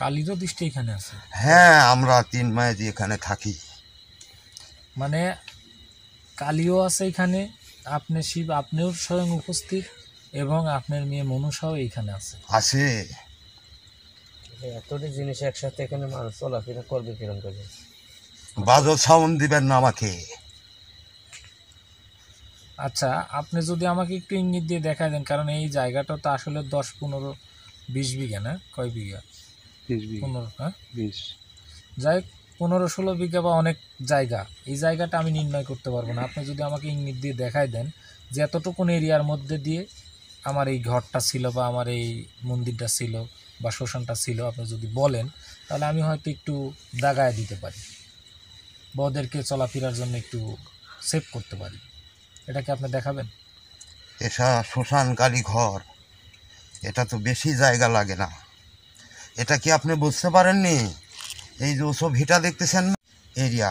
কালীরও দৃষ্টি এখানে আছে। হ্যাঁ, আমরা 3 মাইজি এখানে থাকি। মানে কালীও আছে এখানে, আপনি শিব আপনিও স্বয়ং উপস্থিত, এবং আপনার মেয়ে মনুষাও এইখানে আছে। আছে। এতটি জিনিস একসাথে এখানে মানুষ চলাফেরা করবে কিরম করে? বাজো সাউন্ড দিবেন না আমাকে। আচ্ছা, আপনি যদি আমাকে একটু ইঙ্গিত দিয়ে দেখায় দেন, কারণ এই জায়গাটা তো আসলে 10-15-20 বিঘা, না কয় বিঘা? 15, হ্যাঁ, যাই 15-16 বিঘা বা অনেক জায়গা। এই জায়গাটা আমি নির্ণয় করতে পারবো না। আপনি যদি আমাকে ইঙ্গিত দিয়ে দেখায় দেন যে এতটুকুন এরিয়ার মধ্যে দিয়ে আমার এই ঘরটা ছিল বা আমার এই মন্দিরটা ছিল বা শ্মশানটা ছিল, আপনি যদি বলেন তাহলে আমি হয়তো একটু দাগায় দিতে পারি বা ওদেরকে চলাফেরার জন্য একটু সেভ করতে পারি। এটা কি আপনি দেখাবেন? এসা শ্মশান কালী ঘর, এটা তো বেশি জায়গা লাগে না। এটা কি আপনি বুঝতে পারেননি? এই যে ওসব ভিটা দেখতেছেন না, এরিয়া,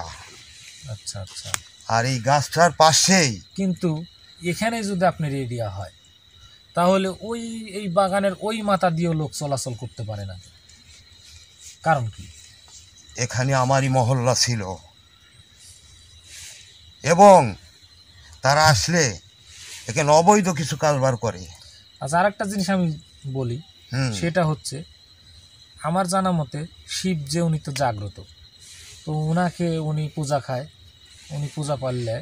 আচ্ছা আচ্ছা। আর এই গাছটার পাশেই কিন্তু এখানে যদি আপনার এরিয়া হয় তাহলে ওই এই বাগানের ওই মাথা দিয়েও লোক চলাচল করতে পারে না, কারণ কি? এখানে আমারই মহল্লা ছিল, এবং তারা আসলে এখানে অবৈধ কিছু কারবার করে। আচ্ছা, আর একটা জিনিস আমি বলি, হুম, সেটা হচ্ছে আমার জানা মতে শিব যে উনি তো জাগ্রত, তো উনাকে উনি পূজা খায়, উনি পূজা পারলে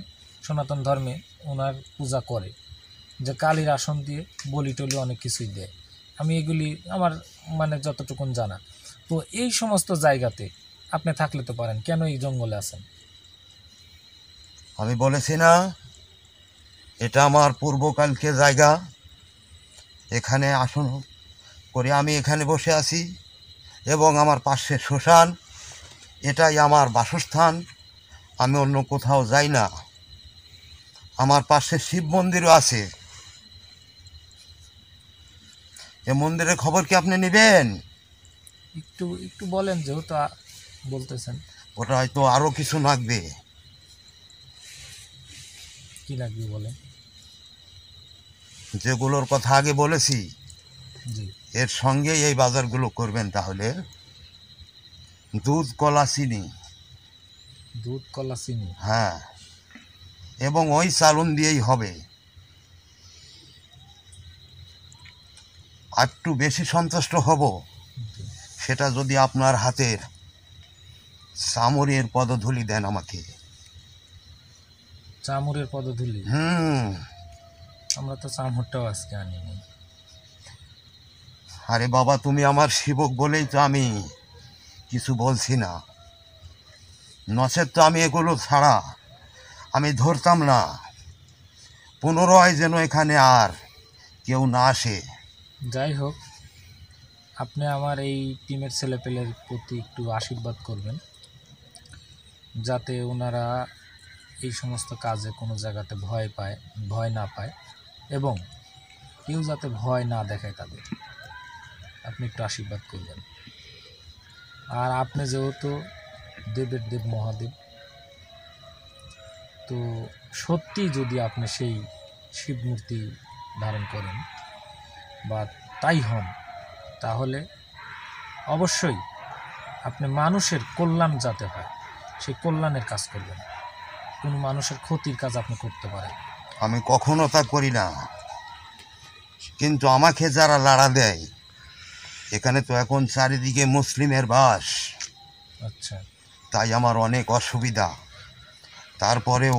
সনাতন ধর্মে ওনার পূজা করে, যে কালীর আসন দিয়ে বলি টলি অনেক কিছুই দেয়। আমি এগুলি আমার মানে যতটুকুন জানা। তো এই সমস্ত জায়গাতে আপনি থাকলে তো পারেন, কেন এই জঙ্গলে আছেন? আমি বলেছি না, এটা আমার পূর্বকালকে জায়গা। এখানে আসন করে আমি এখানে বসে আছি, এবং আমার পাশে শ্মশান, এটাই আমার বাসস্থান। আমি অন্য কোথাও যাই না। আমার পাশে শিব মন্দিরও আছে। এ মন্দিরের খবর কি আপনি নেবেন? একটু একটু বলেন, যেহেতু বলতেছেন। ওটা হয়তো আরও কিছু লাগবে। কি লাগবে বলেন। যেগুলোর কথা আগে বলেছি, জি। এর সঙ্গে এই বাজারগুলো করবেন। তাহলে দুধ, কলা, চিনি, দুধ, কলা, চিনি। হ্যাঁ, এবং ওই চালন দিয়েই হবে। আর একটু বেশি সন্তুষ্ট হব সেটা যদি আপনার হাতের চামড়ের পদধূলি দেন আমাকে। চামড়ের পদধূলি? আমরা তো চামড়টাও আজকে আনিনি। আরে বাবা, তুমি আমার সেবক বলেই তো আমি কিছু বলছি না, নচেত তো আমি এগুলো ছাড়া আমি ধরতাম না। পুনরায় যেন এখানে আর কেউ না আসে। যাই হোক, আপনি আমার এই টিমের ছেলেপেলের প্রতি একটু আশীর্বাদ করবেন, যাতে ওনারা এই সমস্ত কাজে কোনো জায়গাতে ভয় না পায়, এবং কেউ যাতে ভয় না দেখায় তাদের। আপনি একটু আশীর্বাদ করবেন। আর আপনি যেহেতু দেবের দেব মহাদেব, তো সত্যি যদি আপনি সেই শিব মূর্তি ধারণ করেন বা তাই হন, তাহলে অবশ্যই আপনি মানুষের কল্যাণ যাতে হয় সেই কল্যাণের কাজ করবেন। কোনো মানুষের ক্ষতির কাজ আপনি করতে পারেন। আমি কখনো তা করি না, কিন্তু আমাকে যারা লাড়া দেয়, এখানে তো এখন চারিদিকে মুসলিমের বাস। আচ্ছা। তাই আমার অনেক অসুবিধা। তারপরেও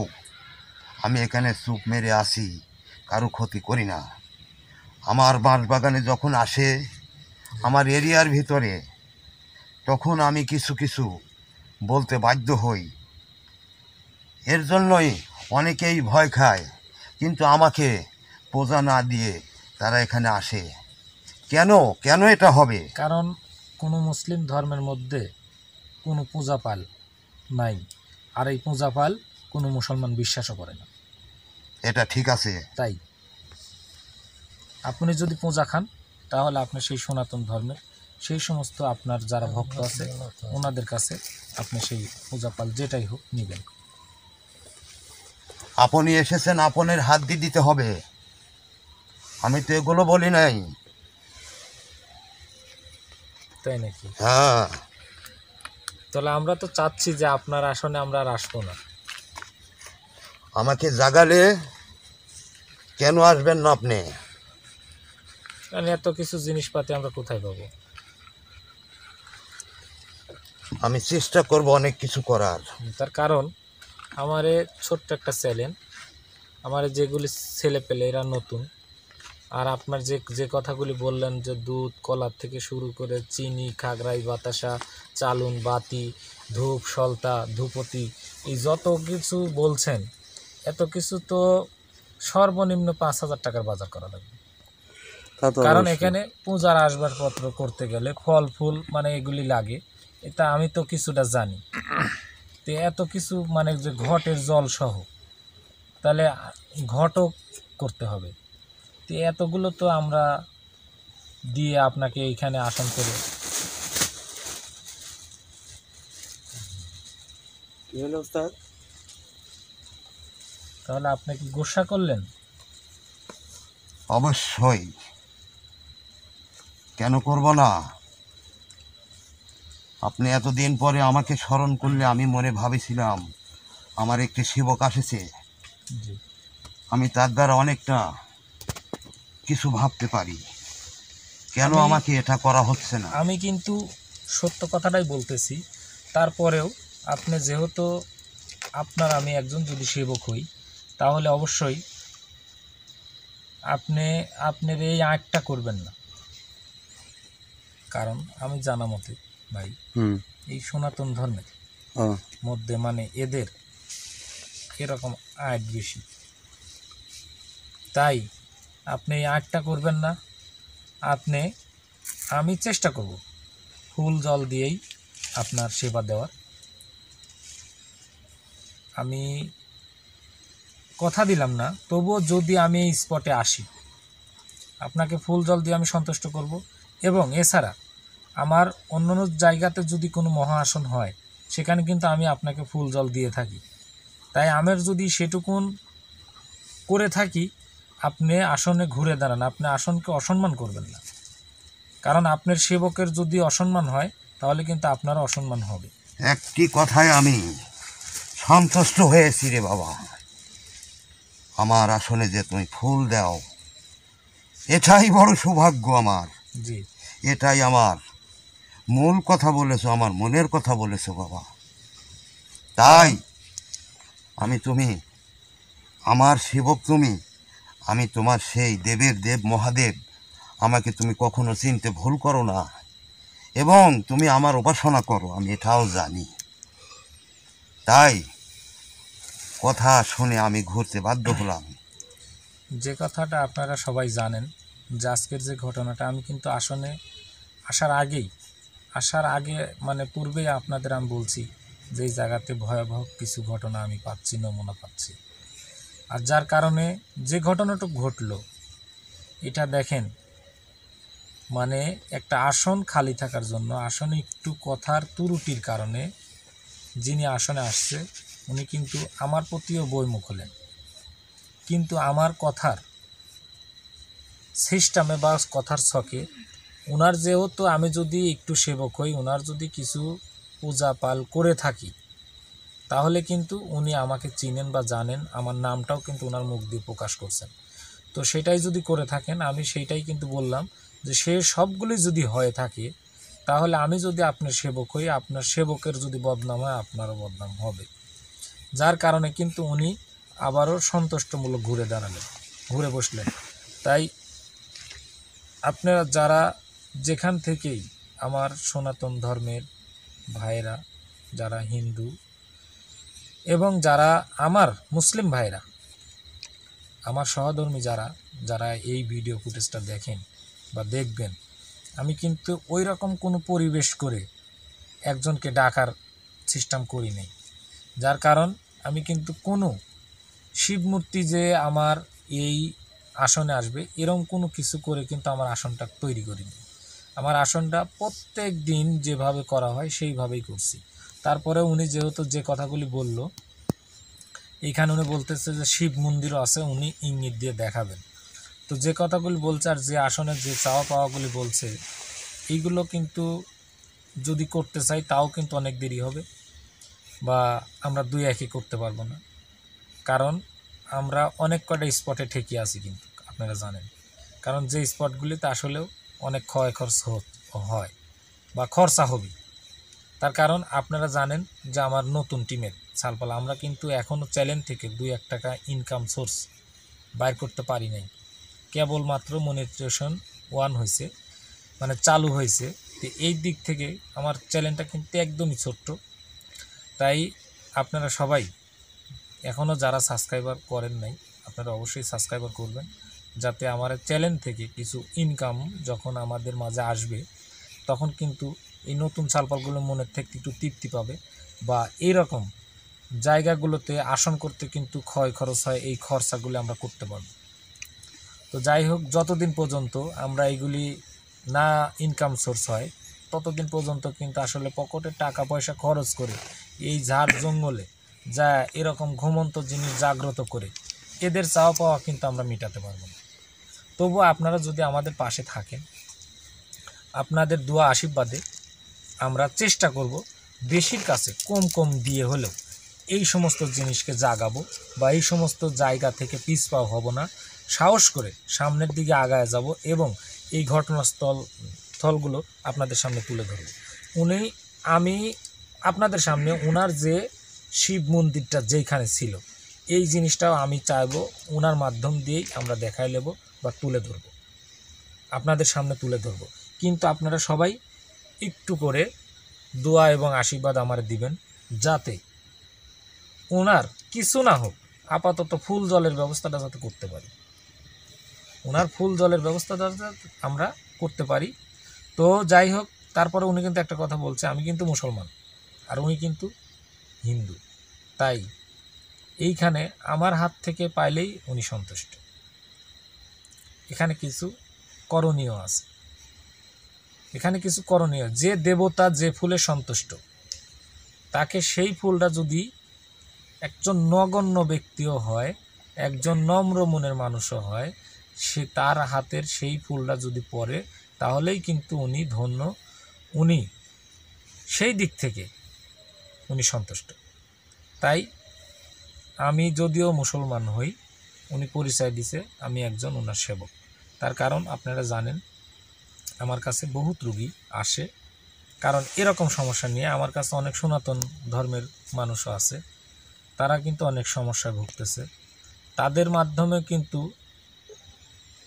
আমি এখানে চুপ মেরে আসি, কারো ক্ষতি করি না। আমার বাঁশ বাগানে যখন আসে আমার এরিয়ার ভিতরে, তখন আমি কিছু কিছু বলতে বাধ্য হই। এর জন্যই অনেকেই ভয় খায়, কিন্তু আমাকে পূজা না দিয়ে তারা এখানে আসে। কেন কেন এটা হবে? কারণ কোনো মুসলিম ধর্মের মধ্যে কোনো পূজাপাল নাই, আর এই পূজাপাল কোনো মুসলমান বিশ্বাসও করে না। এটা ঠিক আছে। তাই আপনি যদি পূজা খান তাহলে আপনি সেই সনাতন ধর্মের সেই সমস্ত আপনার যারা ভক্ত আছে ওনাদের কাছে আপনি সেই পূজাপাল যেটাই হোক নেবেন। আপনি এসেছেন, আপনের হাত দিয়ে দিতে হবে। আমি তো এগুলো বলি নাই। তাই নাকি? হ্যাঁ, তাহলে আমরা তো চাচ্ছি যে আপনার আসনে আমরা আর আসবো না। আমাকে জাগালে কেন আসবেন না আপনি? কারণ এত কিছু জিনিসপাতি আমরা কোথায় পাবো? আমি চেষ্টা করব অনেক কিছু করার। তার কারণ আমার ছোট্ট একটা চ্যালেঞ্জ, আমার যেগুলি ছেলে পেলে এরা নতুন, আর আপনার যে যে কথাগুলি বললেন যে দুধ কলার থেকে শুরু করে চিনি খাগড়াই বাতাসা চালুন বাতি ধূপ সলতা ধূপতি এই যত কিছু বলছেন, এত কিছু তো সর্বনিম্ন 5,000 টাকার বাজার করা লাগবে। তা তো কারণ অবশ্যই। এখানে পূজার আসবাবপত্র করতে গেলে ফল ফুল মানে এগুলি লাগে, এটা আমি তো কিছুটা জানি। তো এত কিছু মানে যে ঘটের জল সহ, তাহলে ঘটও করতে হবে। তো এতগুলো তো আমরা দিয়ে আপনাকে এইখানে আসন করে কি হলো ওস্তাদ? তাহলে আপনি কি গোসা করলেন? অবশ্যই, কেন করব না? আপনি এতদিন পরে আমাকে স্মরণ করলে আমি মনে ভাবেছিলাম আমার একটি সেবক আসেছে, জি। আমি তার দ্বারা অনেকটা কিছু ভাবতে পারি। কেন আমি- আমাকে এটা করা হচ্ছে না? আমি কিন্তু সত্য কথাটাই বলতেছি। তারপরেও আপনি যেহেতু আমি একজন যদি সেবক হই, তাহলে অবশ্যই আপনার এই আঁকটা করবেন না। কারণ আমি জানা মতে ভাই, হুম। এই সনাতন ধর্মের ও মধ্যে মানে এদের এরকম আর্ট বেশি, তাই আপনি এই আর্টটা করবেন না। আমি চেষ্টা করব ফুল জল দিয়েই আপনার সেবা দেওয়ার। আমি কথা দিলাম না, তবুও যদি আমি এই স্পটে আসি আপনাকে ফুল জল দিয়ে আমি সন্তুষ্ট করব। এবং এছাড়া আমার অন্য জায়গাতে যদি কোনো মহা আসন হয় সেখানে কিন্তু আমি আপনাকে ফুল জল দিয়ে থাকি। তাই আমার যদি সেটুকুন করে থাকি, আপনি আসনে ঘুরে দাঁড়ান, আপনি আসনকে অসম্মান করবেন না। কারণ আপনার সেবকের যদি অসম্মান হয় তাহলে কিন্তু আপনারও অসম্মান হবে। একটি কথায় আমি সন্তুষ্ট হয়েছি রে বাবা। আমার আসনে যে তুমি ফুল দাও, এটাই বড় সৌভাগ্য আমার। জি। এটাই আমার মূল কথা বলেছো, আমার মনের কথা বলেছো বাবা। তাই তুমি আমার সেবক, আমি তোমার সেই দেবের দেব মহাদেব। আমাকে তুমি কখনো চিনতে ভুল করো না, এবং তুমি আমার উপাসনা করো, আমি এটাও জানি। তাই কথা শুনে আমি ঘুরতে বাধ্য হলাম। যে কথাটা আপনারা সবাই জানেন যে আজকের যে ঘটনাটা, আমি কিন্তু আসনে আসার আগে মানে পূর্বেই আপনাদের আমি বলছি যে এই জায়গাতে ভয়াবহ কিছু ঘটনা আমি পাচ্ছি, নমুনা পাচ্ছি। আর যার কারণে যে ঘটনাটা ঘটলো এটা দেখেন, মানে একটা আসন খালি থাকার জন্য, আসনে একটু কথার ত্রুটির কারণে যিনি আসনে আসছে উনি কিন্তু আমার প্রতিও বইমুখ হলেন। কিন্তু আমার কথার সিস্টেমে বা কথার ছকে ওনার যেহেতু আমি যদি একটু সেবক হই, ওনার যদি কিছু পূজা পাল করে থাকি, তাহলে কিন্তু উনি আমাকে চিনেন বা জানেন, আমার নামটাও কিন্তু ওনার মুখ দিয়ে প্রকাশ করছেন। তো সেটাই যদি করে থাকেন, আমি সেইটাই কিন্তু বললাম যে সে সবগুলি যদি হয়ে থাকে, তাহলে আমি যদি আপনার সেবক হই, আপনার সেবকের যদি বদনাম হয় আপনারও বদনাম হবে। যার কারণে কিন্তু উনি আবারও সন্তুষ্টমূলক ঘুরে বসলেন। তাই আপনারা যারা যেখান থেকেই আমার সনাতন ধর্মের ভাইরা, যারা হিন্দু এবং যারা আমার মুসলিম ভাইরা, আমার সহধর্মী যারা যারা এই ভিডিও ফুটেজটা দেখেন বা দেখবেন, আমি কিন্তু ওই রকম কোনো পরিবেশ করে একজনকে ডাকার সিস্টেম করি নাই। যার কারণ আমি কিন্তু কোনো শিব মূর্তি যে আমার এই আসনে আসবে এরকম কোনো কিছু করে কিন্তু আমার আসনটা তৈরি করিনি। আমার আসনটা প্রত্যেক দিন যেভাবে করা হয় সেইভাবেই করছি। তারপরে উনি যেহেতু যে কথাগুলি বলল, এইখানে উনি বলতেছে যে শিব মন্দিরও আছে, উনি ইঙ্গিত দিয়ে দেখাবেন। তো যে কথাগুলি বলছে আর যে আসনের যে চাওয়া পাওয়াগুলি বলছে, এইগুলো কিন্তু যদি করতে চাই তাও কিন্তু অনেক দেরি হবে, বা আমরা দুই একই করতে পারবো না। কারণ আমরা অনেক কটা স্পটে ঠেকিয়ে আছি কিন্তু, আপনারা জানেন। কারণ যে স্পটগুলিতে আসলেও অনেক ক্ষয় খরচ হয় বা খরচা হবে। তার কারণ আপনারা জানেন যে আমার নতুন টিমের ছালপালা, আমরা কিন্তু এখনও চ্যালেঞ্জ থেকে 2-1 টাকা ইনকাম সোর্স বাইর করতে পারি নাই। কেবলমাত্র মনিটাইজেশন 1 হয়েছে, মানে চালু হয়েছে। তো এই দিক থেকে আমার চ্যালেঞ্জটা কিন্তু একদমই ছোট্ট। তাই আপনারা সবাই এখনও যারা সাবস্ক্রাইবার করেন নাই, আপনারা অবশ্যই সাবস্ক্রাইবার করবেন, যাতে আমার চ্যানেল থেকে কিছু ইনকাম যখন আমাদের মাঝে আসবে তখন কিন্তু এই নতুন চালপালগুলো মনের থেকে একটু তৃপ্তি পাবে, বা এইরকম জায়গাগুলোতে আসন করতে কিন্তু ক্ষয় খরচ হয়, এই খরচাগুলো আমরা করতে পারব। তো যাই হোক, যতদিন পর্যন্ত আমরা এইগুলি না ইনকাম সোর্স হয় ততদিন পর্যন্ত কিন্তু আসলে পকেটে টাকা পয়সা খরচ করে এই ঝাড় জঙ্গলে যা এরকম ঘুমন্ত জিনিস জাগ্রত করে এদের চাওয়া পাওয়া কিন্তু আমরা মেটাতে পারবো না। তবুও আপনারা যদি আমাদের পাশে থাকেন, আপনাদের দোয়া আশীর্বাদে আমরা চেষ্টা করব বেশির কাছে কম কম দিয়ে হলেও এই সমস্ত জিনিসকে জাগাবো, বা এই সমস্ত জায়গা থেকে পিছপাও হব না, সাহস করে সামনের দিকে আগায় যাব এবং এই ঘটনাস্থলগুলো আপনাদের সামনে তুলে ধরব। আমি আপনাদের সামনে ওনার যে শিব মন্দিরটা যেইখানে ছিল এই জিনিসটাও আমি চাইবো ওনার মাধ্যম দিয়েই আমরা দেখাই নেব বা তুলে ধরব, আপনাদের সামনে তুলে ধরব। কিন্তু আপনারা সবাই একটু করে দোয়া এবং আশীর্বাদ আমার দিবেন, যাতে ওনার কিছু না হোক আপাতত ফুল জলের ব্যবস্থাটা যাতে করতে পারি, ওনার ফুল জলের ব্যবস্থাটা আমরা করতে পারি। তো যাই হোক, তারপরে উনি কিন্তু একটা কথা বলছে, আমি কিন্তু মুসলমান আর উনি কিন্তু হিন্দু, তাই এইখানে আমার হাত থেকে পাইলেই উনি সন্তুষ্ট। এখানে কিছু করণীয় আছে, এখানে কিছু করণীয়। যে দেবতা যে ফুলে সন্তুষ্ট, তাকে সেই ফুলটা যদি একজন নগণ্য ব্যক্তিও হয়, একজন নম্র মনের মানুষও হয়, সে তার হাতের সেই ফুলটা যদি পড়ে তাহলেই কিন্তু উনি ধন্য, উনি সেই দিক থেকে উনি সন্তুষ্ট। তাই আমি যদিও মুসলমান হই, উনি পরিচয় দিছে আমি একজন ওনার সেবক। তার কারণ আপনারা জানেন আমার কাছে বহুত রুগী আসে, কারণ এরকম সমস্যা নিয়ে আমার কাছে অনেক সনাতন ধর্মের মানুষও আছে, তারা কিন্তু অনেক সমস্যায় ভুগতেছে। তাদের মাধ্যমে কিন্তু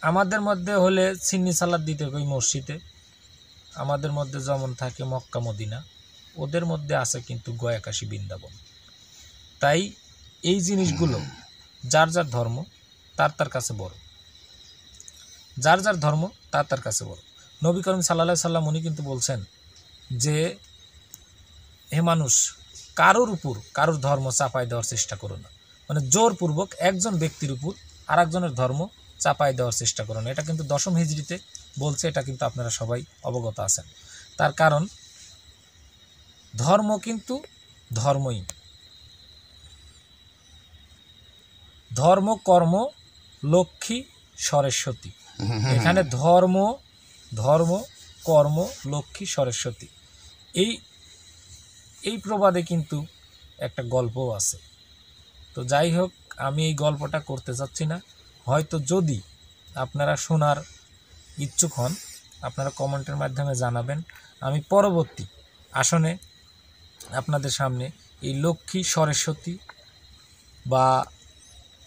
আমাদের মধ্যে হলে চিন্নি সালাদ দিতে ওই মসজিদে, আমাদের মধ্যে যেমন থাকে মক্কা মদিনা, ওদের মধ্যে আছে কিন্তু গয়া কাশী বৃন্দাবন। তাই এই জিনিসগুলো যার যার ধর্ম তার তার কাছে বড়, যার যার ধর্ম তার তার কাছে বড়। নবী করিম সাল্লাল্লাহু সাল্লাম উনি কিন্তু বলছেন যে হে মানুষ, কারোর উপর কারোর ধর্ম চাপাই দেওয়ার চেষ্টা করো না, মানে জোরপূর্বক একজন ব্যক্তির উপর আর একজনের ধর্ম চাপাই দেওয়ার চেষ্টা করো না। এটা কিন্তু 10ম হিজরিতে বলছে, এটা কিন্তু আপনারা সবাই অবগত আছেন। তার কারণ ধর্ম কিন্তু ধর্মই, ধর্ম কর্ম লক্ষ্মী সরস্বতী, এখানে ধর্ম কর্ম লক্ষ্মী সরস্বতী, এই প্রবাদে কিন্তু একটা গল্পও আছে। তো যাই হোক, আমি এই গল্পটা করতে চাচ্ছি না। হয়তো যদি আপনারা শোনার ইচ্ছুক হন, আপনারা কমেন্টের মাধ্যমে জানাবেন, আমি পরবর্তী আসনে আপনাদের সামনে এই লক্ষ্মী সরস্বতী বা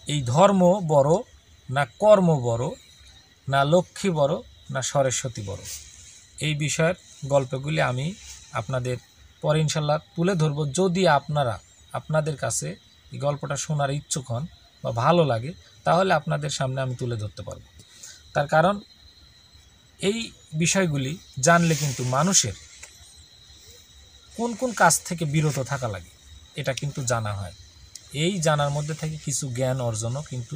এই ধর্ম বড় না কর্ম বড়, না লক্ষ্মী বড় না সরস্বতী বড়, এই বিষয়ের গল্পগুলি আমি আপনাদের পরে ইনশাল্লাহ তুলে ধরব। যদি আপনাদের কাছে এই গল্পটা শোনার ইচ্ছুক হন বা ভালো লাগে, তাহলে আপনাদের সামনে আমি তুলে ধরতে পারব। তার কারণ এই বিষয়গুলি জানলে কিন্তু মানুষের কোন কোন কাজ থেকে বিরত থাকা লাগে এটা কিন্তু জানা হয়। এই জানার মধ্যে থেকে কিছু জ্ঞান অর্জনও কিন্তু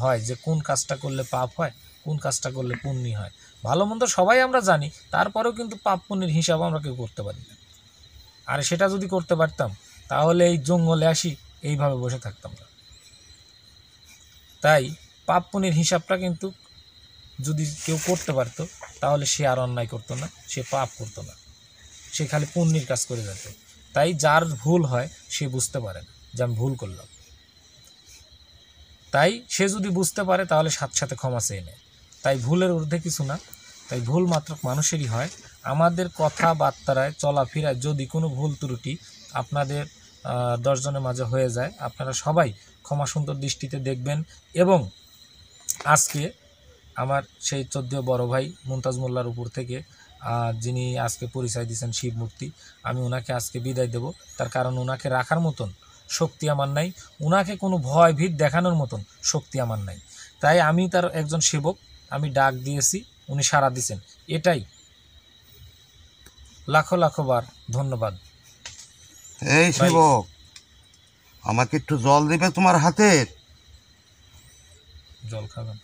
হয়, যে কোন কাজটা করলে পাপ হয়, কোন কাজটা করলে পুণ্য হয়। ভালো মন্দ সবাই আমরা জানি, তারপরেও কিন্তু পাপ পুণ্যের হিসাব আমরা কেউ করতে পারি না। আর সেটা যদি করতে পারতাম তাহলে এই জঙ্গলে আসি এইভাবে বসে থাকতাম না। তাই পাপ পুণ্যের হিসাবটা কিন্তু যদি কেউ করতে পারতো তাহলে সে আর অন্যায় করতো না, সে পাপ করতো না, সে খালি পুণ্যের কাজ করে যেত। তাই যার ভুল হয় সে বুঝতে পারে না যে আমি ভুল করলাম, তাই সে যদি বুঝতে পারে তাহলে সাথে সাথে ক্ষমা চেয়ে নেয়। তাই ভুলের ঊর্ধ্বে কিছু না, তাই ভুল মাত্র মানুষেরই হয়। আমাদের কথাবার্তায় চলাফেরায় যদি কোনো ভুল ত্রুটি আপনাদের 10 জনের মাঝে হয়ে যায়, আপনারা সবাই ক্ষমা সুন্দর দৃষ্টিতে দেখবেন। এবং আজকে আমার সেই 14 বড় ভাই মুমতাজ মোল্লার উপর থেকে যিনি আজকে পরিচয় দিয়েছেন শিবমূর্তি, আমি ওনাকে আজকে বিদায় দেব। তার কারণ ওনাকে রাখার মতন শক্তি আমার নাই, ওনাকে কোনো ভয় ভীত দেখানোর মতন শক্তি আমার নাই। তাই আমি তার একজন সেবক, আমি ডাক দিয়েছি, উনি সাড়া দিয়েছেন, এটাই লাখো লাখো বার ধন্যবাদ। এই সেবক, আমাকে একটু জল দিবে তোমার হাতের? জল খাবেন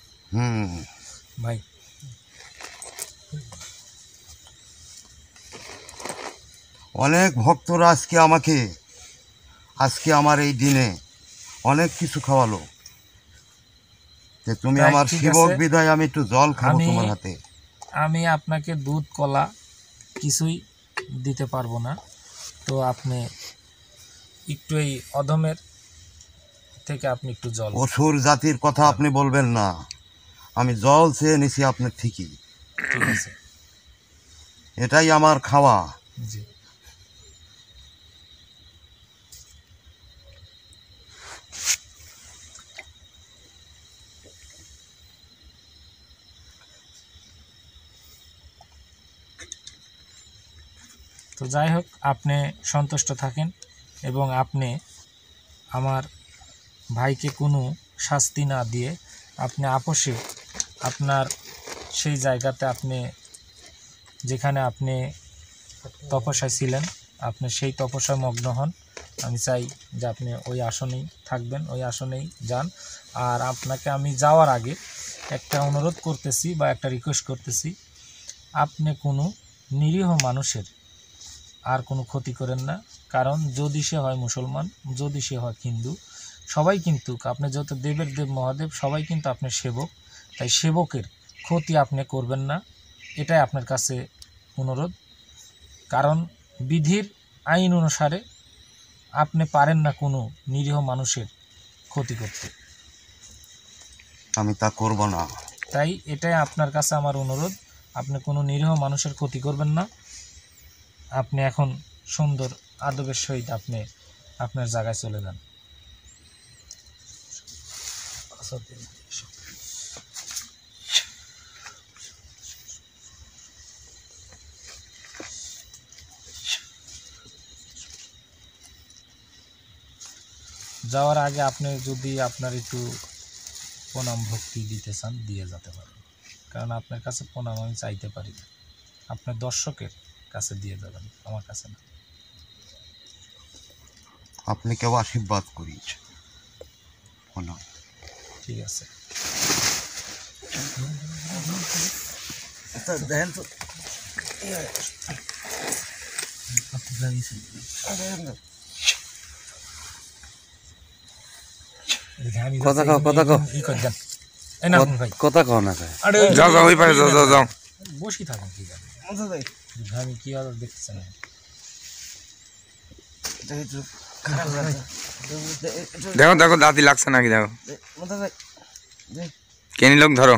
ভাই। অনেক ভক্তরা আজকে আমার এই দিনে অনেক কিছু খাওয়ালো, যে তুমি আমার সেবক বিধায় আমি একটু জল খাবো তোমার হাতে। আমি আপনাকে দুধ কলা কিছুই দিতে পারবো না, তো আপনি একটু এই অধমের থেকে আপনি একটু জল। অসুর জাতির কথা আপনি বলবেন না, আমি জল চেয়ে নিছি আপনার ঠিকই, ঠিক আছে, এটাই আমার খাওয়া। জি। তো যাই হোক, আপনি সন্তুষ্ট থাকেন এবং আপনি আমার ভাইকে কোনো শাস্তি না দিয়ে আপনি আপোষে আপনার সেই জায়গাতে আপনি যেখানে আপনি তপস্যায় ছিলেন, আপনি সেই তপস্যায় মগ্ন হন। আমি চাই যে আপনি ওই আসনেই থাকবেন, ওই আসনেই যান। আর আপনাকে আমি যাওয়ার আগে একটা অনুরোধ করতেছি বা একটা রিকোয়েস্ট করতেছি, আপনি কোনো নিরীহ মানুষের আর কোনো ক্ষতি করেন না। কারণ যদি সে হয় মুসলমান, যদি সে হয় হিন্দু, সবাই কিন্তু আপনি যত দেবের দেব মহাদেব সবাই কিন্তু আপনার সেবক, তাই সেবকের ক্ষতি আপনি করবেন না, এটাই আপনার কাছে অনুরোধ। কারণ বিধির আইন অনুসারে আপনি পারেন না কোনো নিরীহ মানুষের ক্ষতি করতে, আমি তা করব না। তাই এটাই আপনার কাছে আমার অনুরোধ, আপনি কোনো নিরীহ মানুষের ক্ষতি করবেন না। আপনি এখন সুন্দর আদবের সহিত আপনি আপনার জায়গায় চলে যান। যাওয়ার আগে আপনি যদি আপনার একটু প্রণাম ভক্তি দিতে চান দিয়ে যেতে পারেন, কারণ আপনার কাছে প্রণাম আমি চাইতে পারি না, আপনার দর্শকের কাছে দিয়ে যাবেন, আমার কাছে না। আপনি কেউ আশীর্বাদ করিস, ঠিক আছে। দেখেন তো কথা কও, কথা কও। কথা কও না যাও যাও ওই পাশে যাও যাও যাও বসি থাকুন, কি জানি আমি কি আর দেখতেছেন। দেখো দেখো দাঁতি লাগছে নাকি, দেখো কেনি লোক ধরো।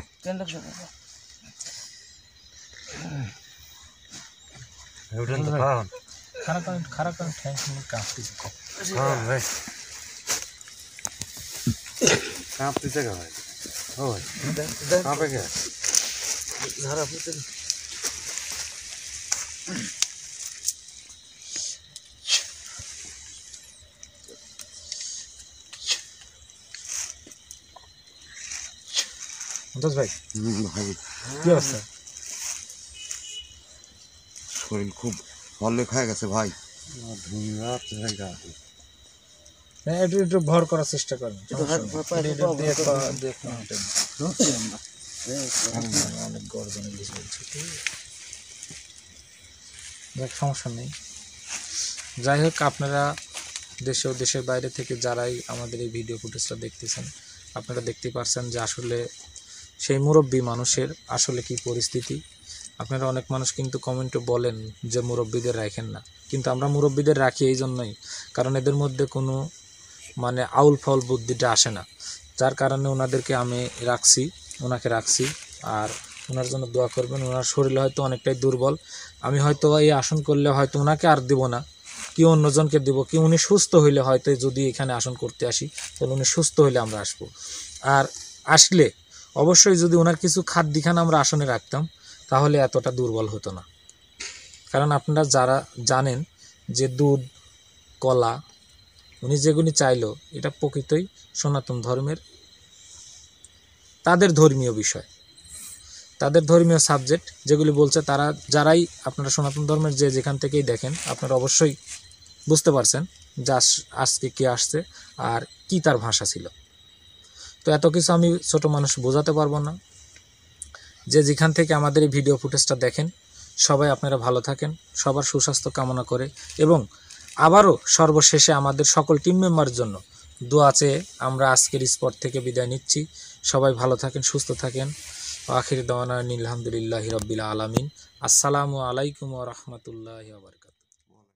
খারাপ ঠ্যাং কাঁপতেছে, কাঁপতেছে ভাই, কাঁপে কে? মুমতাজ ভাই ভাই কি অবস্থা? শরীর খুব হলে খায় গেছে ভাই। হ্যাঁ, একটু একটু ভর করার চেষ্টা করেন, অনেক গর্জন সমস্যা নেই। যাই হোক, আপনারা দেশে ও দেশের বাইরে থেকে যারাই আমাদের এই ভিডিও ফুটেজটা দেখতেছেন, আপনারা দেখতে পাচ্ছেন যে আসলে সেই মুরব্বী মানুষের আসলে কি পরিস্থিতি। আপনারা অনেক মানুষ কিন্তু কমেন্টে বলেন যে মুরব্বীদের রাখেন না, কিন্তু আমরা মুরব্বীদের রাখি এই জন্যই কারণ এদের মধ্যে কোনো মানে আউল ফাউল বুদ্ধিটা আসে না, যার কারণে ওনাদেরকে আমি ওনাকে রাখছি। আর ওনার জন্য দোয়া করবেন। ওনার শরীর হয়তো অনেকটাই দুর্বল, আমি হয়তো এই আসন করলে হয়তো ওনাকে আর দেব না, কি অন্যজনকে দেব, কি উনি সুস্থ হইলে হয়তো যদি এখানে আসন করতে আসি তাহলে উনি সুস্থ হইলে আমরা আসবো। আর আসলে অবশ্যই যদি ওনার কিছু খাদ্যখানা আমরা আসনে রাখতাম তাহলে এতটা দুর্বল হতো না। কারণ আপনারা যারা জানেন যে দুধ, কলা উনি যেগুলি চাইলো এটা প্রকৃতই সনাতন ধর্মের তাদের ধর্মীয় বিষয়, তাদের ধর্মীয় সাবজেক্ট যেগুলি বলছে। তারা যারাই আপনারা সনাতন ধর্মের যে যেখান থেকেই দেখেন আপনারা অবশ্যই বুঝতে পারছেন যে আজকে কে আসছে আর কি তার ভাষা ছিল। তো এত কিছু আমি ছোট মানুষ বোঝাতে পারবো না। যে যেখান থেকে আমাদের এই ভিডিও ফুটেজটা দেখেন সবাই আপনারা ভালো থাকেন, সবার সুস্বাস্থ্য কামনা করে এবং আবারও সর্বশেষে আমাদের সকল টিম মেম্বারের জন্য দোয়া চেয়ে আমরা আজকের স্পট থেকে বিদায় নিচ্ছি। সবাই ভালো থাকেন, সুস্থ থাকেন। আখির দাওয়ানা আলহামদুলিল্লাহি রাব্বিল আলামিন। আসসালামু আলাইকুম ওয়া রাহমাতুল্লাহি ওয়া বারাকাতুহু।